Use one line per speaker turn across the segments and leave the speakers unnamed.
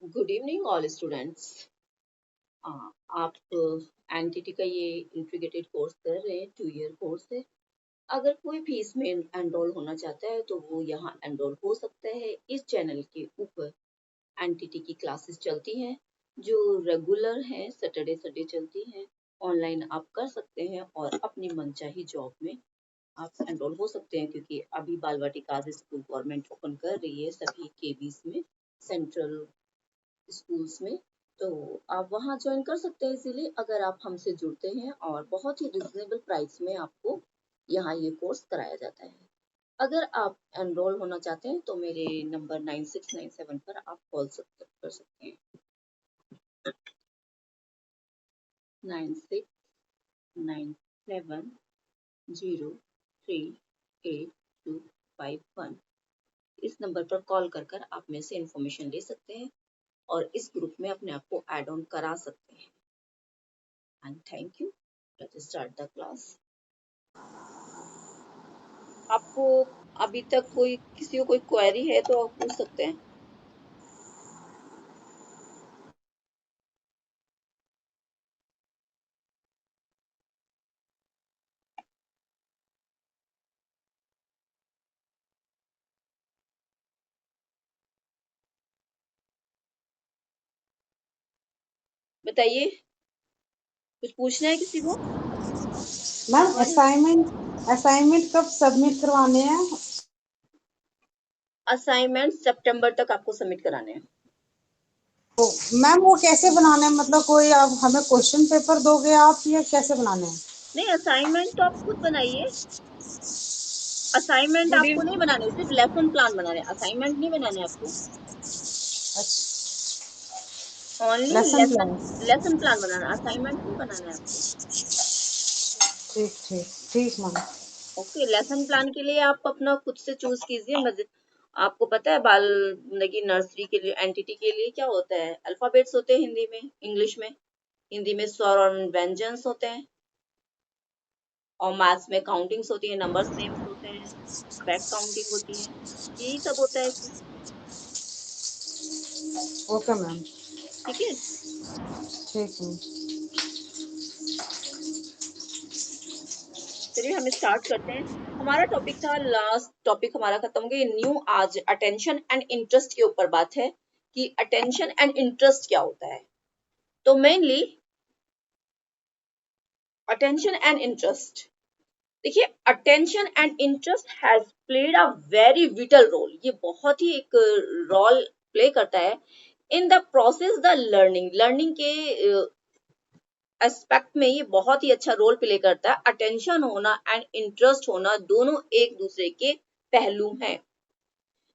Good evening all students. आप entity का ये इंटीग्रेटेड कोर्स कर रहे हैं, 2 ईयर कोर्स है। अगर कोई भी इसमें एनरोल होना चाहता है तो वो यहाँ एनरोल हो सकता है। इस चैनल के ऊपर एनटीटी की क्लासेस चलती हैं जो रेगुलर हैं, सैटरडे संडे चलती हैं। ऑनलाइन आप कर सकते हैं और अपनी मनचाही जॉब में आप एनरोल हो सकते हैं, क्योंकि अभी बाल वाटिका स्कूल गवर्नमेंट ओपन कर रही है सभी केवीज में, सेंट्रल स्कूल्स में। तो आप वहाँ ज्वाइन कर सकते हैं इसीलिए, अगर आप हमसे जुड़ते हैं, और बहुत ही रिजनेबल प्राइस में आपको यहाँ ये कोर्स कराया जाता है। अगर आप एनरोल होना चाहते हैं तो मेरे नंबर 9697 पर आप कॉल कर सकते हैं। 9697038251। इस नंबर पर कॉल कर आप मेरे से इंफॉर्मेशन ले सकते हैं और इस ग्रुप में अपने आप को ऐड ऑन करा सकते हैं। And thank you. Let's start the class. आपको अभी तक कोई किसी को कोई क्वेरी है तो आप पूछ सकते हैं। बताइए, कुछ पूछना है किसी को?
मैम असाइनमेंट असाइनमेंट कब सबमिट करवाने हैं?
असाइनमेंट सितंबर तक आपको सबमिट कराने हैं।
तो मैम वो कैसे बनाने हैं, मतलब कोई आप हमें क्वेश्चन पेपर दोगे आप या कैसे बनाने हैं?
नहीं, असाइनमेंट तो आप खुद बनाइए। असाइनमेंट
गुड
आपको नहीं
इवनिंग।
बनाने, सिर्फ लेसन प्लान बनाने हैं, असाइनमेंट नहीं बनाने आपको।
अच्छा,
only
lesson
lesson
plan.
Lesson plan बनाना, असाइनमेंट नहीं बनाना है आपको।
ठीक ठीक ठीक मैम।
ओके, लेसन प्लान के लिए आप अपना खुद से चूज कीजिए। आपको पता है बाल लगी नर्सरी के लिए, एंटिटी के लिए क्या होता है? अल्फाबेट्स होते हैं हिंदी में, इंग्लिश में। हिंदी में स्वर और व्यंजन होते हैं, और मैथ्स में काउंटिंग्स होती है, नंबर्स नेम्स होते हैं, बैक काउंटिंग होती है, यही सब होता है इसमें।
Okay ma'am.
ठीक है,
ठीक मैम।
चलिए हम स्टार्ट करते हैं। हमारा टॉपिक था, लास्ट टॉपिक हमारा खत्म हो गया, न्यू आज अटेंशन एंड इंटरेस्ट के ऊपर बात है कि अटेंशन एंड इंटरेस्ट क्या होता है। तो मेनली अटेंशन एंड इंटरेस्ट, देखिए, attention and interest has played a very vital role. ये बहुत ही एक रोल प्ले करता है in the process the learning. Learning के एस्पेक्ट में ये बहुत ही अच्छा रोल प्ले करता है। अटेंशन होना एंड इंटरेस्ट होना दोनों एक दूसरे के पहलू हैं,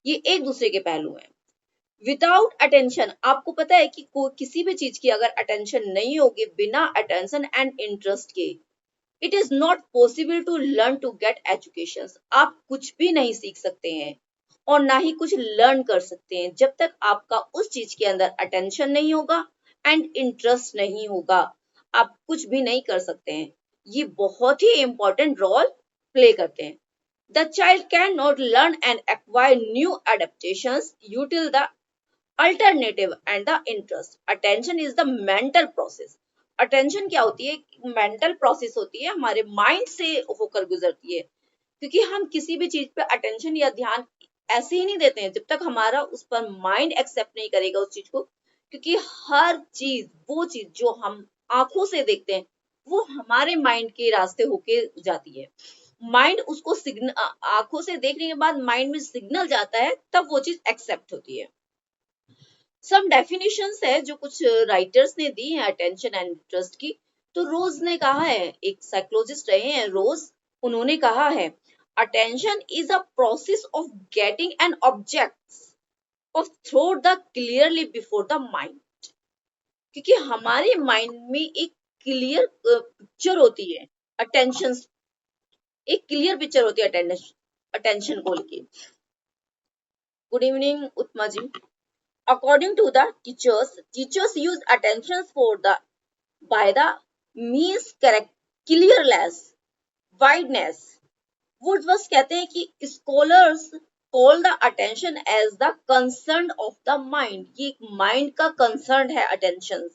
ये एक दूसरे के पहलू हैं। विदाउट अटेंशन, आपको पता है कि किसी भी चीज की अगर अटेंशन नहीं होगी, बिना अटेंशन एंड इंटरेस्ट के, it is not possible to learn to get education. आप कुछ भी नहीं सीख सकते हैं और ना ही कुछ लर्न कर सकते हैं जब तक आपका उस चीज के अंदर अटेंशन नहीं होगा एंड इंटरेस्ट नहीं होगा। आप कुछ भी नहीं कर सकते हैं। ये बहुत ही इंपॉर्टेंट रोल प्ले करते हैं। The child can not learn and acquire new adaptations until the alternative and the interest. Attention is the mental process. Attention क्या होती है? मेंटल प्रोसेस होती है, हमारे माइंड से होकर गुजरती है। क्योंकि हम किसी भी चीज पे अटेंशन या ध्यान ऐसे ही नहीं देते हैं जब तक हमारा उस पर माइंड एक्सेप्ट नहीं करेगा उस चीज को। क्योंकि हर चीज, वो चीज जो हम आंखों से देखते हैं, वो हमारे माइंड के रास्ते होके जाती है। माइंड उसको सिग्नल, आंखों से देखने के बाद माइंड में सिग्नल जाता है, तब वो चीज एक्सेप्ट होती है। सम डेफिनेशंस है जो कुछ राइटर्स ने दी है अटेंशन एंड इंटरेस्ट की। तो रोज ने कहा है, एक साइकोलॉजिस्ट रहे हैं रोज, उन्होंने कहा है, attention is a process of getting an object of throat the clearly before the mind. क्योंकि हमारे माइंड में एक क्लियर पिक्चर होती है अटेंशन, एक क्लियर पिक्चर होती है अटेंशन को लेके। Good evening Uttama ji. According to the teachers use attention for the by the means correct clearness wideness। Woodworth कहते हैं कि scholars call the attention as the concern of the mind. ये mind का concern है attention.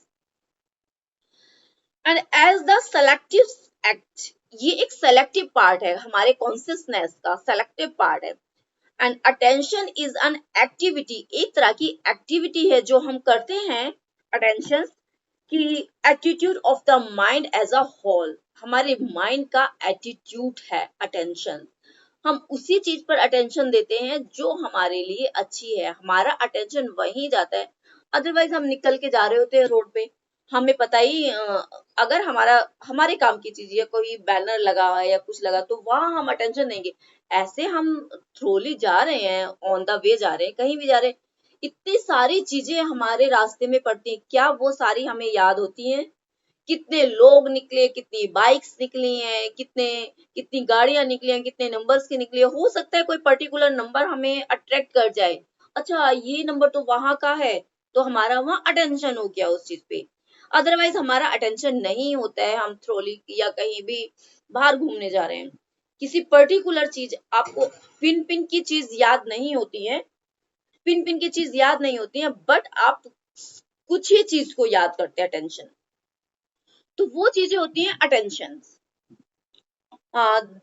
And as the selective act, ये एक selective part है हमारे कॉन्शियसनेस का, सेलेक्टिव पार्ट है। And attention is an activity, एक तरह की एक्टिविटी है जो हम करते हैं अटेंशन की। Attitude of the mind as a whole, हमारे माइंड का एटीट्यूड है अटेंशन। हम उसी चीज पर अटेंशन देते हैं जो हमारे लिए अच्छी है, हमारा अटेंशन वहीं जाता है। अदरवाइज हम निकल के जा रहे होते हैं रोड पे, हमें पता ही अगर हमारे काम की चीज है, कोई बैनर लगा हुआ है या कुछ लगा, तो वहां हम अटेंशन देंगे। ऐसे हम थ्रोली जा रहे हैं, ऑन द वे जा रहे हैं, कहीं भी जा रहे हैं, इतनी सारी चीजें हमारे रास्ते में पड़ती हैं, क्या वो सारी हमें याद होती हैं? कितने लोग निकले, कितनी बाइक्स निकली हैं, कितनी गाड़ियां निकली हैं, कितने नंबर्स की निकली है। हो सकता है कोई पर्टिकुलर नंबर हमें अट्रैक्ट कर जाए, अच्छा ये नंबर तो वहां का है, तो हमारा वहां अटेंशन हो गया उस चीज पे। अदरवाइज हमारा अटेंशन नहीं होता है, हम थ्रोली या कहीं भी बाहर घूमने जा रहे हैं, किसी पर्टिकुलर चीज, आपको पिन पिन की चीज याद नहीं होती है, पिन पिन की चीज याद नहीं होती है, बट आप कुछ ही चीज को याद करते हैं अटेंशन, तो वो चीजें होती हैं attention.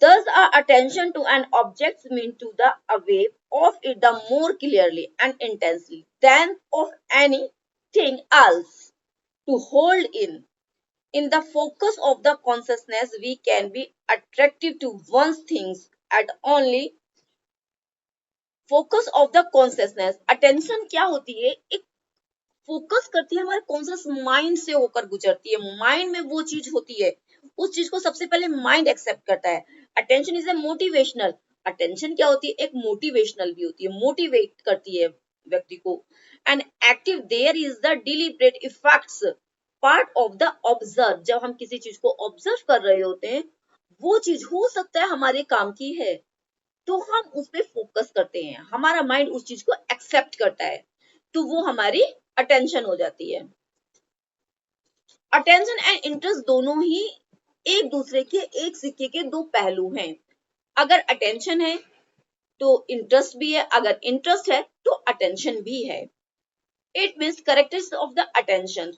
Thus our attention to an object means to the aware of it the more clearly and intensely than of anything else. To hold in the focus of the consciousness, we can be attractive to one's things at only focus of the consciousness. Attention क्या होती है? एक focus करती है, हमारे conscious mind से होकर गुजरती है, माइंड में वो चीज होती है, उस चीज को सबसे पहले माइंड एक्सेप्ट करता है। Attention is a motivational, attention क्या होती है? एक मोटिवेशनल भी होती है, मोटिवेट करती है व्यक्ति को। And active there is the deliberate effects part of the observe, जब हम किसी चीज को ऑब्जर्व कर रहे होते हैं, वो चीज हो सकता है हमारे काम की है, तो हम उस पर फोकस करते हैं, हमारा माइंड उस चीज को एक्सेप्ट करता है, तो वो हमारी अटेंशन हो जाती है। अटेंशन एंड इंटरेस्ट दोनों ही एक दूसरे के, एक सिक्के के दो पहलू हैं। अगर अटेंशन है तो इंटरेस्ट भी है, अगर इंटरेस्ट है तो अटेंशन भी है। It means characteristics of the attention,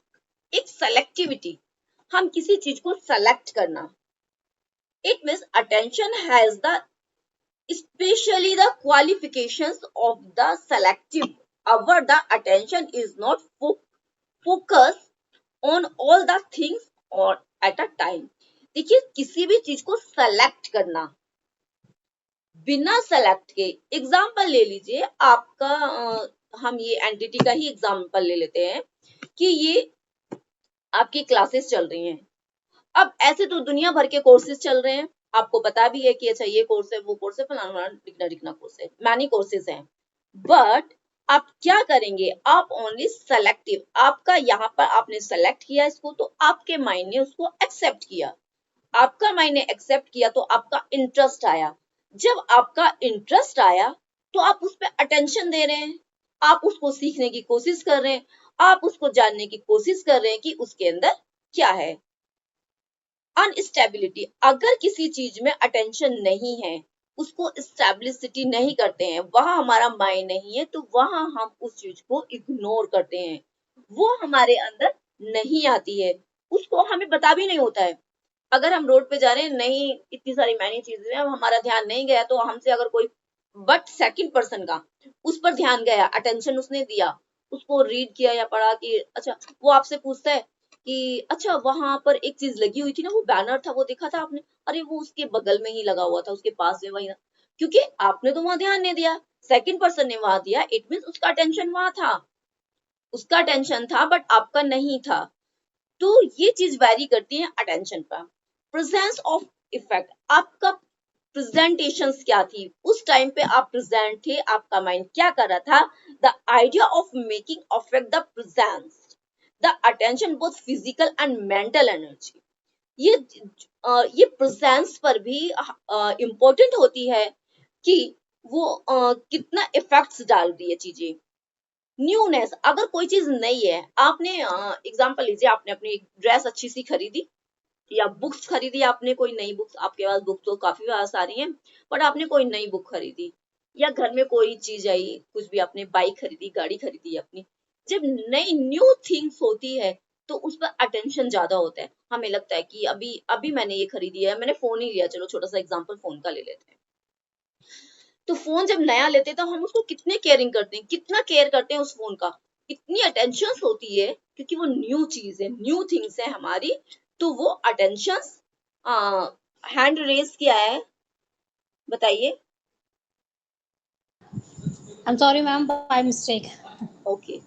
एक सेलेक्टिविटी, हम किसी चीज को सेलेक्ट करना। It means attention has the especially the qualifications of the selective. Our the attention is not focused on all the things or at a time. देखिए किसी भी चीज को सेलेक्ट करना, बिना सेलेक्ट के, एग्जाम्पल ले लीजिए आपका, हम ये एंटिटी का ही एग्जाम्पल ले लेते हैं कि ये आपकी क्लासेस चल रही हैं। अब ऐसे तो दुनिया भर के कोर्सेज चल रहे हैं, आपको पता भी है कि अच्छा ये कोर्स है, वो कोर्स है, फलाना लिखना कोर्स है, मैनी कोर्सेज हैं, बट आप क्या करेंगे? आप ओनली सेलेक्टिव, आपका यहाँ पर आपने सेलेक्ट किया इसको, तो आपके माइंड ने उसको एक्सेप्ट किया, आपका माइंड ने एक्सेप्ट किया, तो आपका इंटरेस्ट आया। जब आपका इंटरेस्ट आया तो आप उस पर अटेंशन दे रहे हैं, आप उसको सीखने की कोशिश कर रहे हैं, आप उसको जानने की कोशिश कर रहे हैं कि उसके अंदर क्या है। अनस्टेबिलिटी, अगर किसी चीज में अटेंशन नहीं है, उसको स्टेबिलिटी नहीं करते हैं, वहां हमारा माइंड नहीं है, तो वहां हम उस चीज को इग्नोर करते हैं, वो हमारे अंदर नहीं आती है, उसको हमें पता भी नहीं होता है। अगर हम रोड पे जा रहे हैं, नहीं इतनी सारी मैनी चीजें हैं, हमारा ध्यान नहीं गया, तो हमसे अगर कोई बट सेकंड पर्सन का उस पर ध्यान गया, अटेंशन उसने दिया, उसको रीड किया या पढ़ा कि अच्छा, वो आपसे पूछता है कि अच्छा वहां पर एक चीज लगी हुई थी ना, वो बैनर था, वो देखा था आपने? अरे वो उसके बगल में ही लगा हुआ था, उसके पास में वही था, क्योंकि आपने तो वहां ध्यान नहीं दिया, सेकंड पर्सन ने वहां दिया, इट मीन उसका अटेंशन वहां था, उसका अटेंशन था, बट आपका नहीं था। तो ये चीज वेरी करती है अटेंशन पर। प्रेजेंस ऑफ इफेक्ट, आपका प्रेजेंटेशन क्या थी, उस टाइम पे आप प्रेजेंट थे, आपका माइंड क्या कर रहा था? The idea of making affect the presence the attention both physical and mental energy. ये प्रेजेंस पर भी इम्पोर्टेंट होती है कि वो कितना इफेक्ट्स डाल रही है चीजें। न्यूनेस, अगर कोई चीज नई है, आपने एग्जांपल लीजिए, आपने अपनी ड्रेस अच्छी सी खरीदी या बुक्स खरीदी, आपने कोई नई बुक्स, आपके पास बुक्स तो काफी सारी हैं, बट आपने कोई नई बुक खरीदी, या घर में कोई चीज आई, कुछ भी आपने बाइक खरीदी, गाड़ी खरीदी अपनी, जब नई न्यू थिंग्स होती है तो उस पर अटेंशन ज्यादा होता है। हमें लगता है कि अभी अभी मैंने ये खरीदी है, मैंने फोन ही लिया, चलो छोटा सा एग्जांपल फोन का ले लेते हैं। तो फोन जब नया लेते हैं तो हम उसको कितने केयरिंग करते हैं, कितना केयर करते हैं उस फोन का, इतनी अटेंशन होती है क्योंकि वो न्यू चीज है, न्यू थिंग्स है हमारी, तो वो अटेंशन। हैंड रेस किया है, बताइए।
I'm sorry, ma'am, by mistake.
Okay.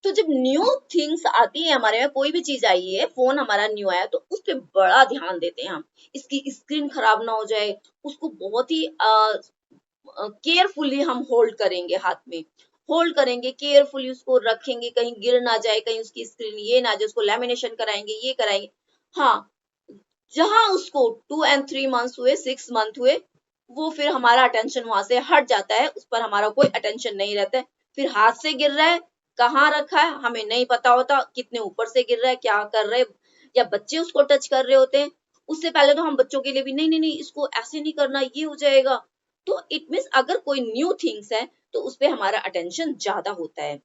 तो जब न्यू थिंग्स आती है हमारे में, कोई भी चीज आई है, फोन हमारा न्यू आया तो उस पर बड़ा ध्यान देते हैं हम, इसकी स्क्रीन खराब ना हो जाए, उसको बहुत ही केयरफुली हम होल्ड करेंगे, हाथ में होल्ड करेंगे, केयरफुली उसको रखेंगे, कहीं गिर ना जाए, कहीं उसकी स्क्रीन ये ना जाए, उसको लैमिनेशन कराएंगे, ये कराएंगे। हाँ, जहां उसको 2 and 3 months हुए, 6 month हुए, वो फिर हमारा अटेंशन वहां से हट जाता है, उस पर हमारा कोई अटेंशन नहीं रहता है। फिर हाथ से गिर रहा है, कहाँ रखा है हमें नहीं पता होता, कितने ऊपर से गिर रहा है, क्या कर रहे, या बच्चे उसको टच कर रहे होते हैं। उससे पहले तो हम बच्चों के लिए भी नहीं नहीं नहीं इसको ऐसे नहीं करना, ये हो जाएगा। तो इट मीन्स अगर कोई न्यू थिंग्स है तो उस पर हमारा अटेंशन ज्यादा होता है।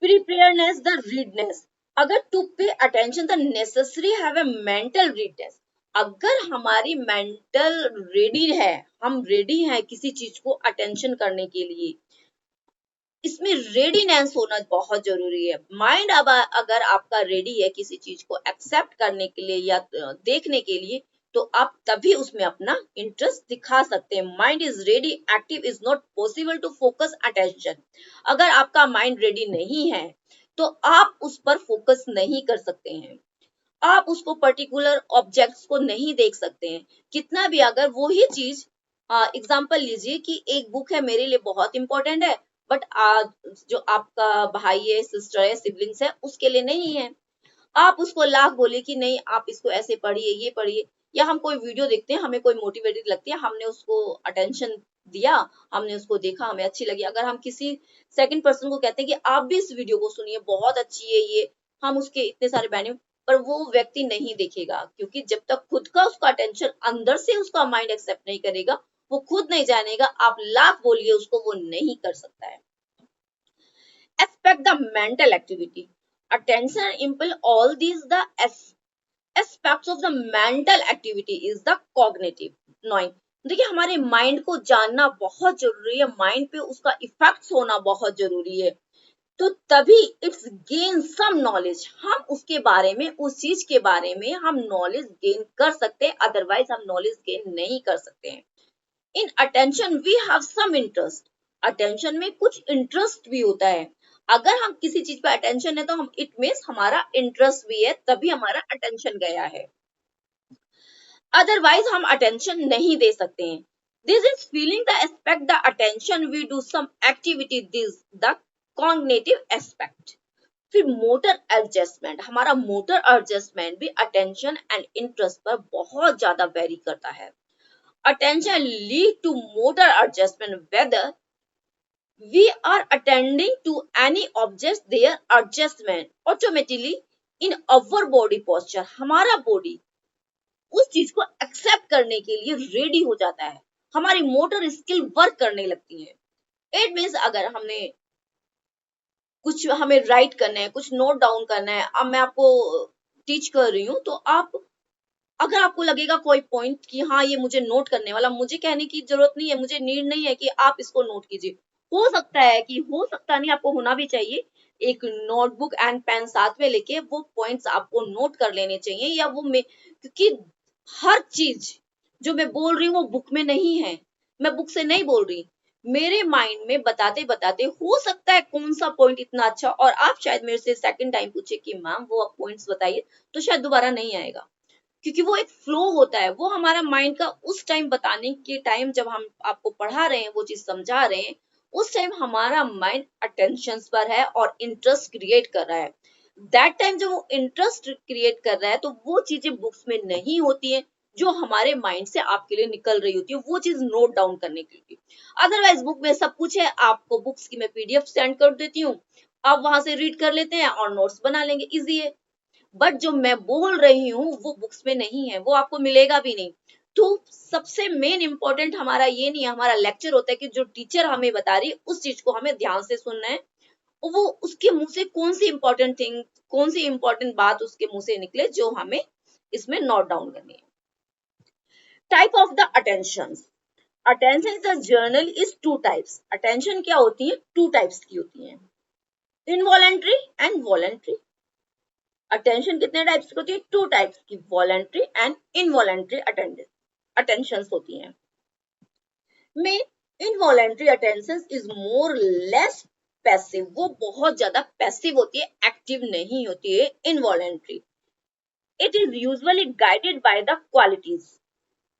प्रिपेयरनेस द रीडनेस, अगर to pay attention the necessary have a mental readiness, अगर हमारी मेंटल रेडी है, हम रेडी हैं किसी चीज को अटेंशन करने के लिए, इसमें रेडीनेस होना बहुत जरूरी है। माइंड अब अगर आपका रेडी है किसी चीज को एक्सेप्ट करने के लिए या देखने के लिए, तो आप तभी उसमें अपना इंटरेस्ट दिखा सकते हैं। Mind is ready, active is not possible to focus attention. अगर आपका माइंड रेडी नहीं है तो आप उस पर फोकस नहीं कर सकते हैं, आप उसको पर्टिकुलर ऑब्जेक्ट्स को नहीं देख सकते हैं। कितना भी अगर वो ही चीज, एग्जाम्पल लीजिए कि एक बुक है मेरे लिए बहुत इंपॉर्टेंट है, बट जो आपका भाई है, सिस्टर है, सिबलिंग्स है, उसके लिए नहीं है। आप उसको लाख बोले कि नहीं आप इसको ऐसे पढ़िए, ये पढ़िए, या हम कोई वीडियो देखते हैं, हमें कोई मोटिवेटेड लगती है, हमने उसको अटेंशन दिया, हमने उसको देखा, हमें अच्छी लगी, अगर हम किसी सेकंड पर्सन को कहते हैं कि आप भी इस वीडियो को सुनिए, बहुत अच्छी है ये, हम उसके इतने सारे बेनिफिट, पर वो व्यक्ति नहीं देखेगा, क्योंकि जब तक खुद का उसका अटेंशन अंदर से उसका माइंड एक्सेप्ट नहीं करेगा, वो खुद नहीं जानेगा, आप लाख बोलिए उसको, वो नहीं कर सकता है। Expect the mental activity. Attention and impulse, all these the aspects of the mental activity is the cognitive knowing. देखिए हमारे माइंड को जानना बहुत जरूरी है, माइंड पे उसका इफेक्ट्स होना बहुत जरूरी है, तो तभी इट्स गेन सम नॉलेज, हम उसके बारे में, उस चीज के बारे में हम नॉलेज गेन कर सकते हैं, अदरवाइज हम नॉलेज गेन नहीं कर सकते हैं। In attention we have some interest, attention में कुछ इंटरेस्ट भी होता है। अगर हम किसी चीज पे अटेंशन है तो हम, इट मीन्स हमारा इंटरेस्ट भी है, तभी हमारा अटेंशन गया है, अदरवाइज हम अटेंशन नहीं दे सकते हैं। This is feeling the aspect the attention we do some activity, this the cognitive aspect. फिर मोटर एडजस्टमेंट, हमारा मोटर एडजस्टमेंट भी अटेंशन एंड इंटरेस्ट पर बहुत ज्यादा वेरी करता है। Attention lead to motor adjustment, whether we are attending to any object, their adjustment automatically in our body posture, हमारा body उस चीज को एक्सेप्ट करने के लिए रेडी हो जाता है, हमारी मोटर स्किल वर्क करने लगती है। इट मीन्स अगर हमने कुछ, हमें राइट करना है, कुछ नोट डाउन करना है, अब मैं आपको टीच कर रही हूँ, तो आप, अगर आपको लगेगा कोई पॉइंट कि हाँ ये मुझे नोट करने वाला, मुझे कहने की जरूरत नहीं है, मुझे नीड नहीं है कि आप इसको नोट कीजिए, हो सकता है कि, हो सकता नहीं, आपको होना भी चाहिए, एक नोटबुक एंड पेन साथ में लेके वो पॉइंट्स आपको नोट कर लेने चाहिए, या वो क्योंकि हर चीज जो मैं बोल रही हूँ वो बुक में नहीं है, मैं बुक से नहीं बोल रही, मेरे माइंड में बताते बताते हो सकता है कौन सा पॉइंट इतना अच्छा, और आप शायद मेरे से सेकंड टाइम पूछे कि मैम वो आप पॉइंट्स बताइए, तो शायद दोबारा नहीं आएगा, क्योंकि वो एक फ्लो होता है, वो हमारा माइंड का उस टाइम बताने के टाइम, जब हम आपको पढ़ा रहे हैं, वो चीज समझा रहे हैं, उस टाइम हमारा माइंड अटेंशन पर है और इंटरेस्ट क्रिएट कर रहा है। दैट टाइम जब वो इंटरेस्ट क्रिएट कर रहा है, तो वो चीजें बुक्स में नहीं होती है, जो हमारे माइंड से आपके लिए निकल रही होती है, वो चीज नोट डाउन करने के लिए। अदरवाइज बुक में सब कुछ है, आपको बुक्स की मैं पीडीएफ सेंड कर देती हूँ, आप वहां से रीड कर लेते हैं और नोट्स बना लेंगे, इजी है। बट जो मैं बोल रही हूँ वो बुक्स में नहीं है, वो आपको मिलेगा भी नहीं, तो सबसे मेन इंपॉर्टेंट हमारा ये नहीं है, हमारा लेक्चर होता है कि जो टीचर हमें बता रही है उस चीज को हमें ध्यान से सुनना है, और वो उसके मुंह से कौन सी इंपॉर्टेंट थिंग, कौन सी इंपॉर्टेंट बात उसके मुंह से निकले जो हमें इसमें नोट डाउन करनी है। Type of the attention. Attention is the journal is two types. Attention क्या होती है? टू टाइप्स की होती है, इनवॉलेंट्री एंड वॉलेंट्री। अटेंशन कितने टाइप्स की होती है? टू टाइप्स की, वॉलेंट्री एंड इनवॉलेंट्री अटेंशन होती हैं। में involuntary attention is more less passive, वो बहुत ज्यादा पैसिव होती है, एक्टिव नहीं होती है involuntary. It is usually guided by the qualities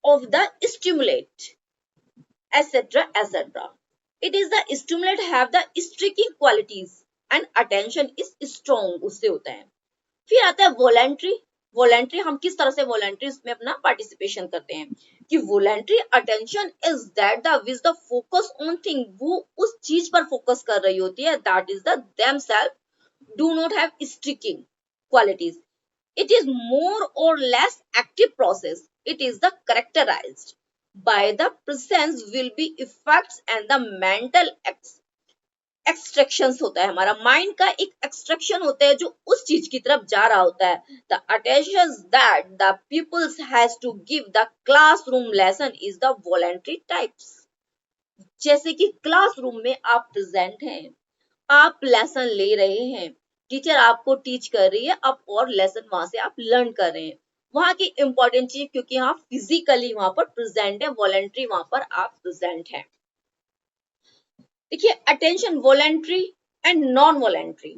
of the stimulate, etc., etc. It is the stimulate have the striking qualities and attention is strong, उससे होता है। फिर आता है वॉलेंट्री। वॉलेंट्री हम किस तरह से वॉलेंट्री इसमें अपना पार्टिसिपेशन करते हैं कि voluntary attention is that the which the focus on thing, वो उस चीज पर फोकस कर रही होती है, that is the themselves do not have striking qualities. It is more or less active process. It is the characterized by the presence will be effects and the mental extractions होता है। हमारा mind का एक extraction होता है जो उस चीज की तरफ जा रहा होता है। The attention that the pupils has to give the classroom lesson is the voluntary types. जैसे कि क्लासरूम में आप प्रेजेंट हैं, आप लेसन ले रहे हैं, टीचर आपको टीच कर रही है, आप और लेसन वहां से आप लर्न कर रहे हैं, वहां की इंपॉर्टेंट चीज क्योंकि आप फिजिकली वहां पर प्रेजेंट है, वॉलेंट्री वहां पर आप प्रेजेंट है। देखिए attention voluntary and non voluntary.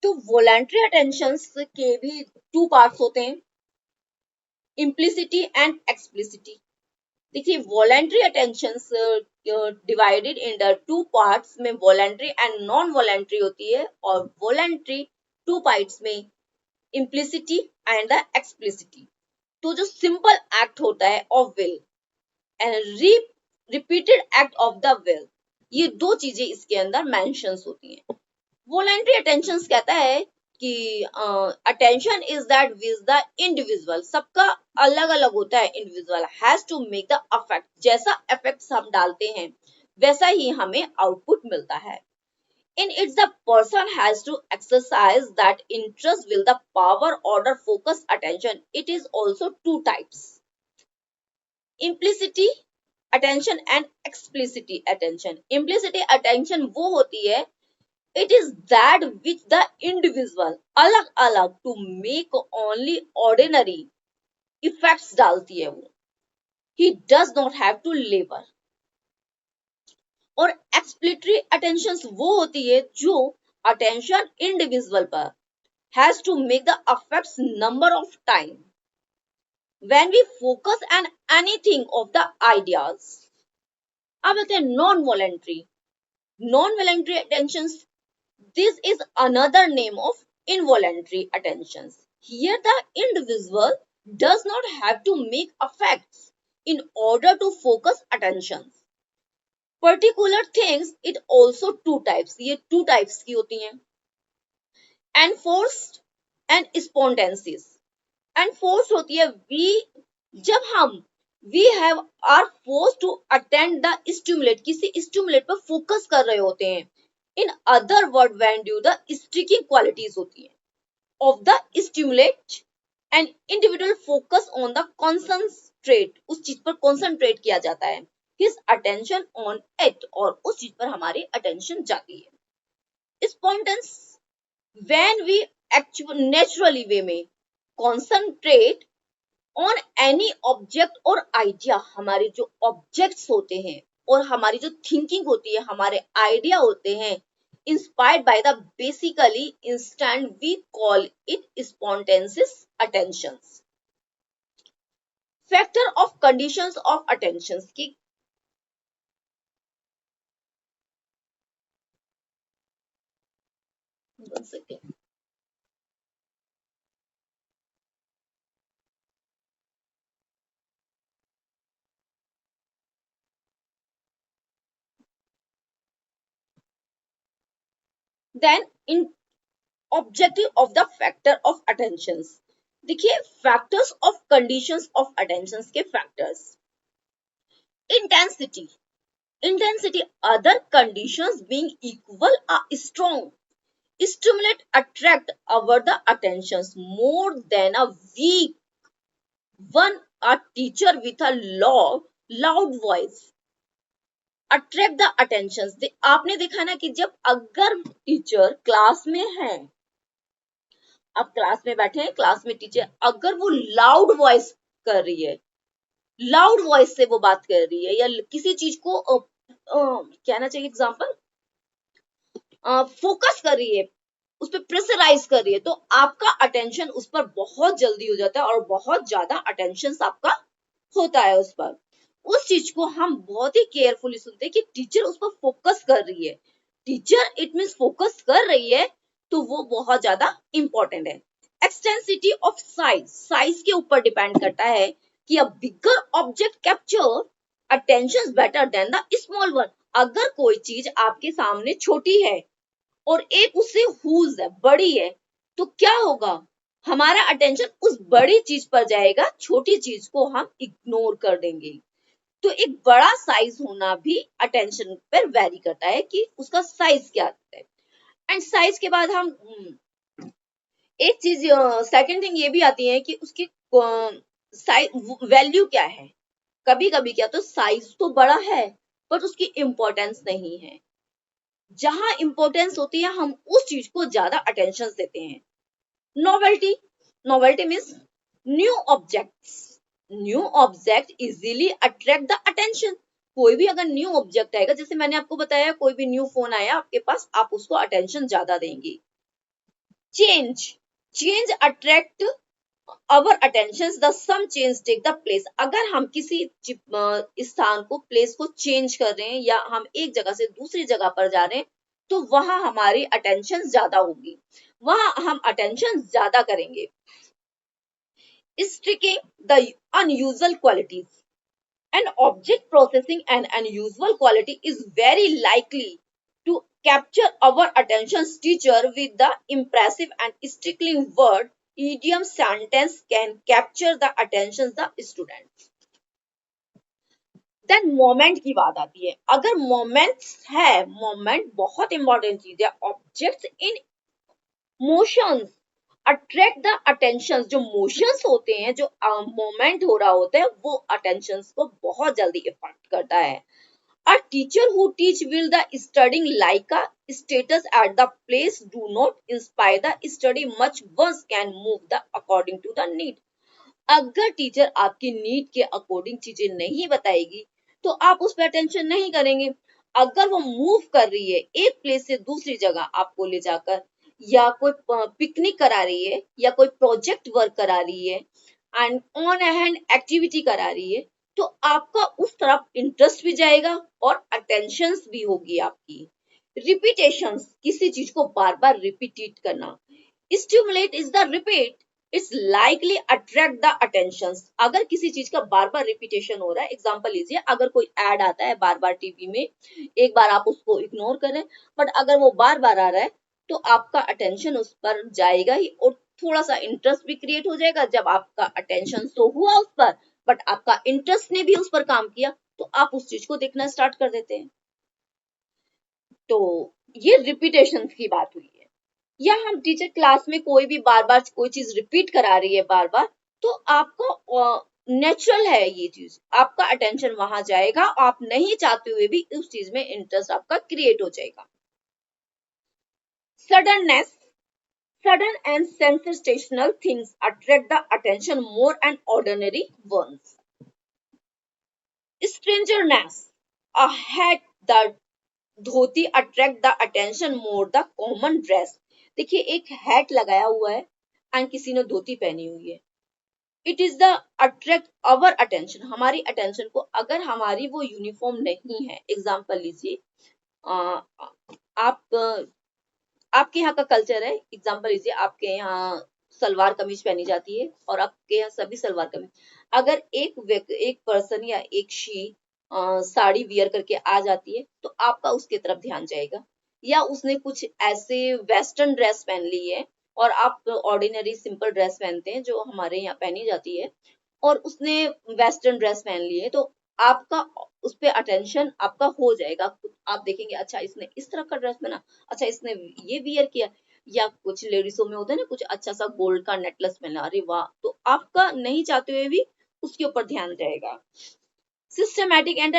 तो वॉलेंट्री अटेंशन के भी टू पार्ट्स होते हैं, इम्प्लिसिटी एंड एक्सप्लिसिटी। देखिए voluntary attentions divided in the two parts में वॉलेंट्री एंड नॉन वॉलेंट्री होती है, और वॉलेंट्री टू पार्ट्स में इम्प्लिसिटी एंड द एक्सप्लिसिटी। तो जो सिंपल एक्ट होता है of will and repeated act of the will, ये दो चीजें इसके अंदर मेंशंस होती हैं। वॉलेंट्री अटेंशंस कहता है कि attention is that which the individual, सबका अलग अलग होता है, individual has to make the affect, जैसा इफेक्ट्स हम डालते हैं वैसा ही हमें आउटपुट मिलता है। In its the person has to exercise that interest will the power order focus attention. It is also two types, implicit attention and explicit attention. Implicit attention वो होती है, it is that which the individual अलग अलग to make only ordinary effects डालती है वो, he does not have to labor। और explicatory attentions वो होती है जो attention individual पर has to make the effects number of time when we focus on anything of the ideas। अब आते हैं non voluntary. Non voluntary attentions, this is another name of involuntary attentions. Here the individual does not have to make effects in order to focus attention. Particular things, it also two types, ये two types की होती हैं, enforced and spontaneous। enforced होती है जब हम we have are forced to attend the stimulate, किसी stimulate पर फोकस कर रहे होते हैं। In other word, when due the sticking qualities होती है of the stimulate and individual focus on the concentrate, उस चीज पर concentrate किया जाता है, his attention on it, और उस चीज पर हमारी attention जाती है। Spontaneous, when we actually naturally way में concentrate on any object और idea, हमारे जो objects होते हैं और हमारी जो thinking होती है, हमारे idea होते हैं, inspired by the basically instant, we call it spontaneous attentions। Factor of conditions of attentions की one second। Then in objective of the factor of attentions, देखिए factors of conditions of attention के factors, intensity, intensity, other conditions being equal are strong, stimulate attract our the attentions more than a weak one. A teacher with a loud voice attract the attentions. आपने देखा ना कि जब अगर teacher class में है, आप क्लास में बैठे हैं, क्लास में टीचर अगर वो लाउड वॉइस कर रही है, लाउड वॉइस से वो बात कर रही है, या किसी चीज को कहना चाहिए एग्जाम्पल, फोकस कर रही है, उस पर प्रेशराइज कर रही है, तो आपका अटेंशन उस पर बहुत जल्दी हो जाता है और बहुत ज्यादा अटेंशन आपका होता है उस पर। उस चीज को हम बहुत ही केयरफुली सुनते हैं कि टीचर उस पर फोकस कर रही है, टीचर इट मींस फोकस कर रही है, तो वो बहुत ज्यादा इंपॉर्टेंट है। एक्सटेंसिटी ऑफ साइज, साइज के ऊपर डिपेंड करता है कि a bigger object capture attention better than the small one. अगर कोई चीज आपके सामने छोटी है और एक उससे हुज है, बड़ी है, तो क्या होगा, हमारा अटेंशन उस बड़ी चीज पर जाएगा, छोटी चीज को हम इग्नोर कर देंगे। तो एक बड़ा साइज होना भी अटेंशन पर वेरी करता है कि उसका साइज क्या है। एंड साइज के बाद हम एक चीज सेकंड थिंग ये भी आती है कि उसकी वैल्यू क्या है। कभी कभी क्या, तो साइज तो बड़ा है बट उसकी इंपॉर्टेंस नहीं है। जहां इंपॉर्टेंस होती है हम उस चीज को ज्यादा अटेंशन देते हैं। Novelty, novelty means new objects, new object easily attract the attention. कोई भी अगर न्यू ऑब्जेक्ट आएगा, जैसे मैंने आपको बताया कोई भी न्यू फोन आया आपके पास, आप उसको अटेंशन ज्यादा देंगे। Change, change attract our attentions, the some change take the place। अगर हम किसी स्थान को, प्लेस को चेंज कर रहे हैं या हम एक जगह से दूसरी जगह पर जा रहे हैं, तो वहां हमारी अटेंशन ज्यादा होगी, वहां हम अटेंशन ज्यादा करेंगे। Striking the unusual qualities, an object possessing an unusual quality is very likely to capture our attention। Teacher with the impressive and striking word, idiom, sentence can capture the attention the students। Then moment की बात आती है। अगर moments है, moment बहुत important चीज है। Objects in motions attract the attention. जो मोशंस होते हैं, जो मोमेंट हो रहा होता है, वो अटेंशन को बहुत जल्दी इफेक्ट करता है। A teacher who teach will the studying like a status at the place do not inspire the study much, once can move the according to the need। अगर टीचर आपकी नीड के according चीजें नहीं बताएगी तो आप उस पर अटेंशन नहीं करेंगे। अगर वो मूव कर रही है एक प्लेस से दूसरी जगह आपको ले जाकर, या कोई पिकनिक करा रही है, या कोई प्रोजेक्ट वर्क करा रही है, एंड ऑन हैंड एक्टिविटी करा रही है, तो आपका उस तरफ इंटरेस्ट भी जाएगा और अटेंशन भी होगी आपकी। रिपीटेशन, किसी चीज को बार बार रिपीट करना। Stimulate is the repeat, it's likely attract the attention. अगर किसी चीज का बार बार रिपीटेशन हो रहा है, एग्जांपल लीजिए, अगर कोई एड आता है बार बार टीवी में, एक बार आप उसको इग्नोर करें, बट अगर वो बार बार आ रहा है तो आपका अटेंशन उस पर जाएगा ही, और थोड़ा सा इंटरेस्ट भी क्रिएट हो जाएगा। जब आपका अटेंशन तो हुआ उस पर, बट आपका इंटरेस्ट ने भी उस पर काम किया, तो आप उस चीज को देखना स्टार्ट कर देते हैं। तो ये रिपीटेशन की बात हुई है। या हम टीचर क्लास में कोई भी बार बार कोई चीज रिपीट करा रही है बार बार, तो आपको नेचुरल है ये चीज, आपका अटेंशन वहां जाएगा, आप नहीं चाहते हुए भी उस चीज में इंटरेस्ट आपका क्रिएट हो जाएगा। Suddenness, sudden and sensational things attract the attention more than ordinary ones। Strangeness, a hat, the dhoti attract the attention more the common dress। देखिए एक हैट लगाया हुआ है एंड किसी ने धोती पहनी हुई है, it is the attract our attention, हमारी अटेंशन को। अगर हमारी वो यूनिफॉर्म नहीं है, एग्जाम्पल लीजिए, आप आपके यहाँ का कल्चर है, एग्जाम्पल लीजिए, आपके यहाँ सलवार कमीज पहनी जाती है और आपके यहाँ सभी सलवार कमीज। अगर एक पर्सन या एक शी साड़ी वियर करके आ जाती है, तो आपका उसके तरफ ध्यान जाएगा। या उसने कुछ ऐसे वेस्टर्न ड्रेस पहन ली है और आप ऑर्डिनरी सिंपल ड्रेस पहनते हैं जो हमारे यहाँ पहनी जाती है, और उसने वेस्टर्न ड्रेस पहन ली है, तो आपका उस पे अटेंशन आपका हो जाएगा। आप देखेंगे अच्छा इसने इस तरह का ड्रेस पहना, अच्छा इसने ये वियर किया, या कुछ लेडीजों में होता है ना कुछ अच्छा सा गोल्ड का नेकलेस पहना, अरे वाह, तो आपका नहीं चाहते हुए भी उसके ऊपर ध्यान जाएगा। Systematic and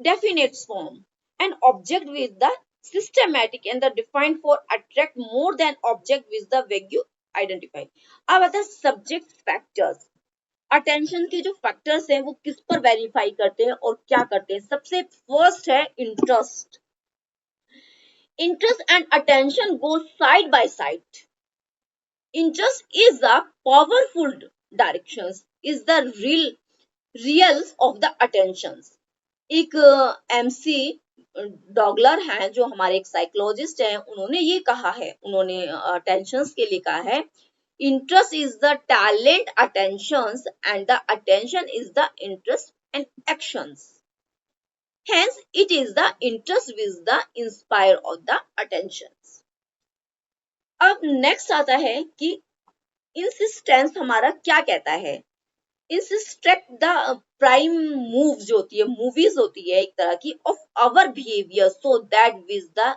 definite form. An object with the systematic and the defined form attract more than object with the vague identified. अब आता है subject factors. अटेंशन के जो फैक्टर्स हैं वो किस पर वेरीफाई करते हैं और क्या करते हैं। सबसे फर्स्ट है interest. Interest and attention go side by side. Interest is the powerful direction, is the reals of the attention. एक एमसी डॉगलर हैं जो हमारे एक साइकोलॉजिस्ट हैं, उन्होंने ये कहा है, उन्होंने अटेंशंस के लिए कहा है, interest is the talent attentions and the attention is the interest and actions, hence it is the interest with the inspire of the attentions. अब नेक्स्ट आता है कि इंसिस्टेंस हमारा क्या कहता है। इंसिस्टेंट द प्राइम मूव जो होती है, मूवीज होती है एक तरह की, of our behaviour so that which the